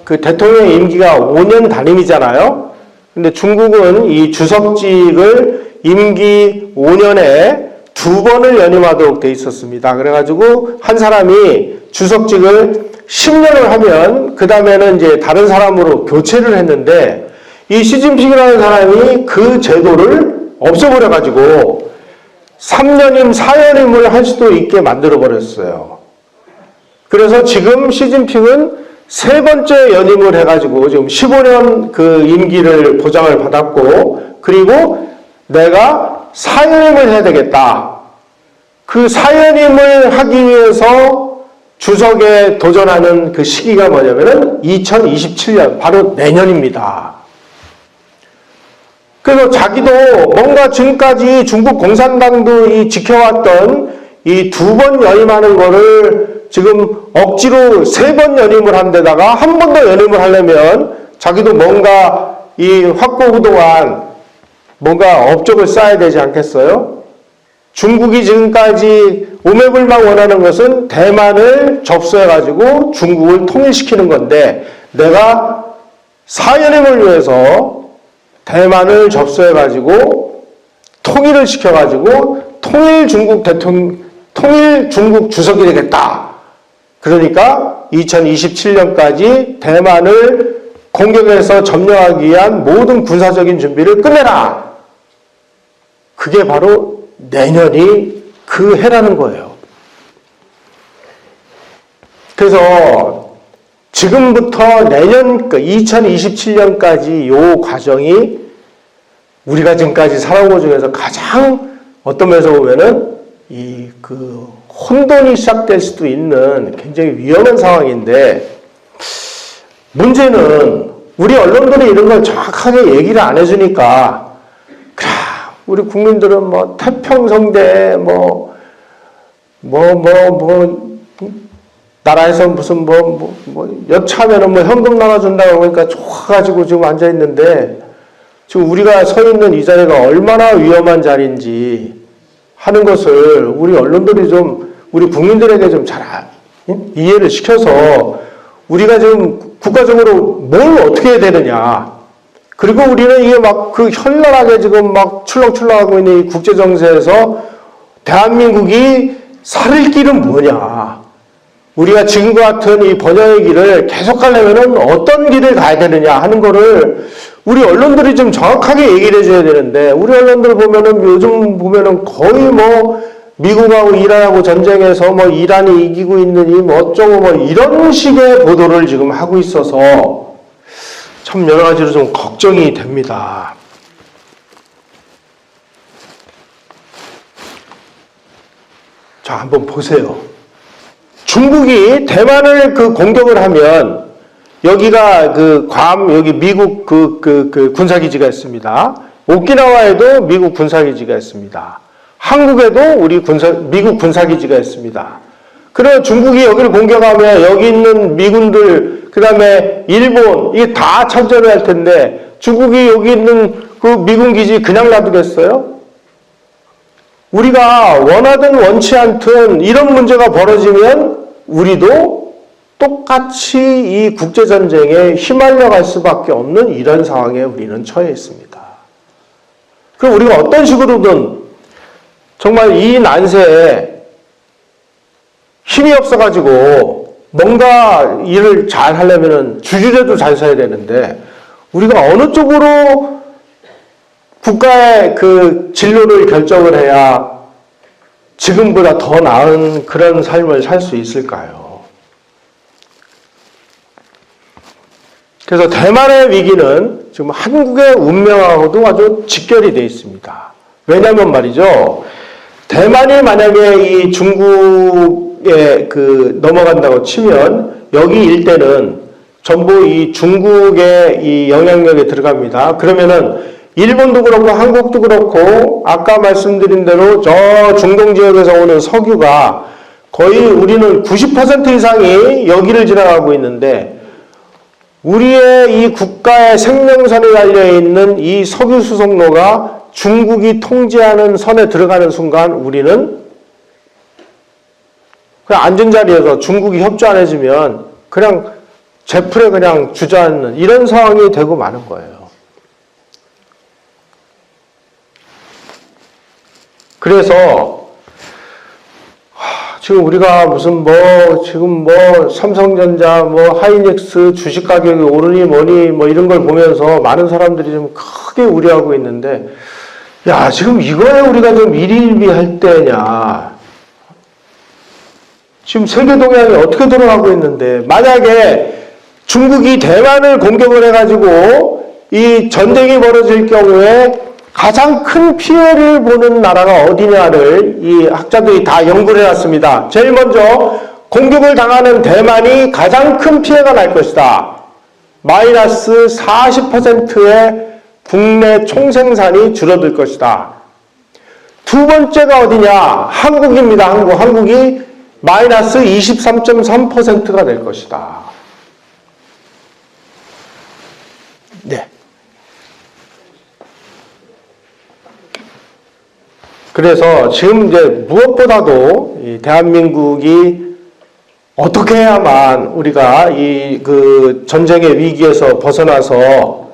대통령 임기가 5년 단임이잖아요. 근데 중국은 이 주석직을 임기 5년에 2번을 연임하도록 돼 있었습니다. 그래가지고 한 사람이 주석직을 10년을 하면 그 다음에는 이제 다른 사람으로 교체를 했는데, 이 시진핑이라는 사람이 그 제도를 없애버려가지고 3연임, 4연임을 할 수도 있게 만들어버렸어요. 그래서 지금 시진핑은 세 번째 연임을 해가지고 지금 15년 그 임기를 보장을 받았고, 그리고 내가 4연임을 해야 되겠다. 그 4연임을 하기 위해서 주석에 도전하는 그 시기가 뭐냐면은 2027년, 바로 내년입니다. 그래서 자기도 뭔가 지금까지 중국 공산당도 이 지켜왔던 이 2번 연임하는 거를 지금 억지로 3번 연임을 한 데다가 한 번 더 연임을 하려면 자기도 뭔가 이 확고부동한 뭔가 업적을 쌓아야 되지 않겠어요? 중국이 지금까지 오매불망 원하는 것은 대만을 접수해가지고 중국을 통일시키는 건데, 내가 4연임을 위해서 대만을 접수해가지고 통일을 시켜가지고 통일 중국 주석이 되겠다. 그러니까 2027년까지 대만을 공격해서 점령하기 위한 모든 군사적인 준비를 끝내라. 그게 바로 내년이 그 해라는 거예요. 그래서 지금부터 내년 2027년까지 요 과정이 우리가 지금까지 살아온 것 중에서 가장 어떤 면에서 보면은 이 그 혼돈이 시작될 수도 있는 굉장히 위험한 상황인데, 문제는 우리 언론들이 이런 걸 정확하게 얘기를 안 해주니까, 그래, 우리 국민들은 뭐 태평성대 나라에서 무슨 여차하면은 현금 나눠준다고 그러니까 좋아가지고 지금 앉아있는데, 지금 우리가 서 있는 이 자리가 얼마나 위험한 자리인지 하는 것을 우리 언론들이 좀, 우리 국민들에게 좀 잘 이해를 시켜서 우리가 지금 국가적으로 뭘 어떻게 해야 되느냐. 그리고 우리는 이게 막 그 현란하게 지금 막 출렁출렁하고 있는 이 국제정세에서 대한민국이 살 길은 뭐냐. 우리가 지금과 같은 이 번영의 길을 계속 가려면 어떤 길을 가야 되느냐 하는 거를 우리 언론들이 좀 정확하게 얘기를 해줘야 되는데, 우리 언론들 보면은 요즘 보면은 거의 미국하고 이란하고 전쟁에서 이란이 이기고 있는 이 어쩌고 이런 식의 보도를 지금 하고 있어서 참 여러 가지로 좀 걱정이 됩니다. 자, 한번 보세요. 중국이 대만을 공격을 하면 여기가 여기 미국 군사기지가 있습니다. 오키나와에도 미국 군사기지가 있습니다. 한국에도 미국 군사기지가 있습니다. 그래서 중국이 여기를 공격하면 여기 있는 미군들, 그 다음에 일본, 이게 다 참전을 할 텐데, 중국이 여기 있는 그 미군 기지 그냥 놔두겠어요? 우리가 원하든 원치 않든 이런 문제가 벌어지면 우리도 똑같이 이 국제전쟁에 휘말려 갈 수밖에 없는 이런 상황에 우리는 처해 있습니다. 그럼 우리가 어떤 식으로든 정말 이 난세에 힘이 없어가지고 뭔가 일을 잘 하려면 주주제도 잘 써야 되는데, 우리가 어느 쪽으로 국가의 그 진로를 결정을 해야 지금보다 더 나은 그런 삶을 살 수 있을까요? 그래서 대만의 위기는 지금 한국의 운명하고도 아주 직결이 되어 있습니다. 왜냐하면 말이죠, 대만이 만약에 이 중국에 넘어간다고 치면 여기 일대는 전부 이 중국의 이 영향력에 들어갑니다. 그러면은 일본도 그렇고 한국도 그렇고 아까 말씀드린 대로 저 중동 지역에서 오는 석유가 거의 우리는 90% 이상이 여기를 지나가고 있는데, 우리의 이 국가의 생명선에 달려있는 이 석유 수송로가 중국이 통제하는 선에 들어가는 순간 우리는 그냥 앉은 자리에서 중국이 협조 안 해주면 그냥 제풀에 그냥 주저앉는 이런 상황이 되고 마는 거예요. 그래서 지금 우리가 무슨 지금 삼성전자, 하이닉스 주식 가격이 오르니 뭐니 이런 걸 보면서 많은 사람들이 좀 크게 우려하고 있는데, 야, 지금 이거에 우리가 좀 일희일비할 때냐. 지금 세계 동향이 어떻게 돌아가고 있는데, 만약에 중국이 대만을 공격을 해가지고 이 전쟁이 벌어질 경우에 가장 큰 피해를 보는 나라가 어디냐를 이 학자들이 다 연구를 해놨습니다. 제일 먼저 공격을 당하는 대만이 가장 큰 피해가 날 것이다. 마이너스 40%의 국내 총생산이 줄어들 것이다. 두 번째가 어디냐? 한국입니다. 한국이 마이너스 23.3%가 될 것이다. 네. 그래서 지금 이제 무엇보다도 이 대한민국이 어떻게 해야만 우리가 이 전쟁의 위기에서 벗어나서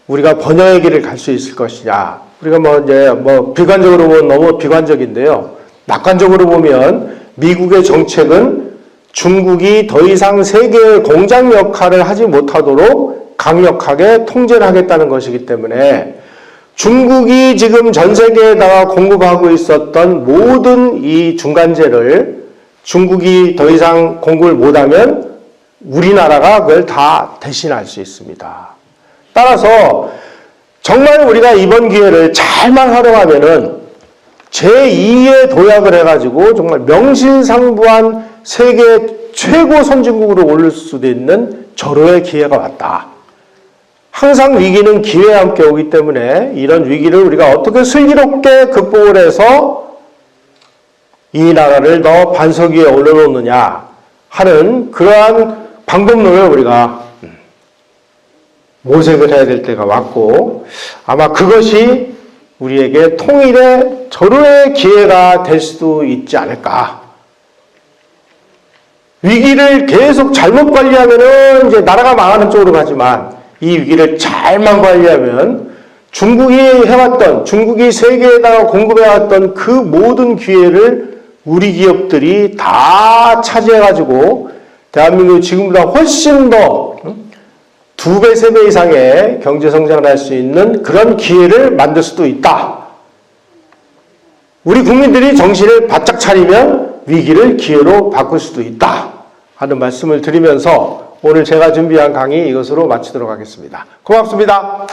우리가 번영의 길을 갈 수 있을 것이냐. 우리가 비관적으로 보면 너무 비관적인데요. 낙관적으로 보면 미국의 정책은 중국이 더 이상 세계의 공장 역할을 하지 못하도록 강력하게 통제를 하겠다는 것이기 때문에 중국이 지금 전 세계에다가 공급하고 있었던 모든 이 중간재를 중국이 더 이상 공급을 못하면 우리나라가 그걸 다 대신할 수 있습니다. 따라서 정말 우리가 이번 기회를 잘만 활용하면은 제2의 도약을 해가지고 정말 명실상부한 세계 최고 선진국으로 오를 수도 있는 절호의 기회가 왔다. 항상 위기는 기회와 함께 오기 때문에 이런 위기를 우리가 어떻게 슬기롭게 극복을 해서 이 나라를 더 반석 위에 올려놓느냐 하는 그러한 방법론을 우리가 모색을 해야 될 때가 왔고, 아마 그것이 우리에게 통일의 절호의 기회가 될 수도 있지 않을까. 위기를 계속 잘못 관리하면은 이제 나라가 망하는 쪽으로 가지만 이 위기를 잘만 관리하면 중국이 세계에다가 공급해왔던 그 모든 기회를 우리 기업들이 다 차지해가지고 대한민국이 지금보다 훨씬 더 2배, 3배 이상의 경제 성장을 할 수 있는 그런 기회를 만들 수도 있다. 우리 국민들이 정신을 바짝 차리면 위기를 기회로 바꿀 수도 있다 하는 말씀을 드리면서 오늘 제가 준비한 강의 이것으로 마치도록 하겠습니다. 고맙습니다.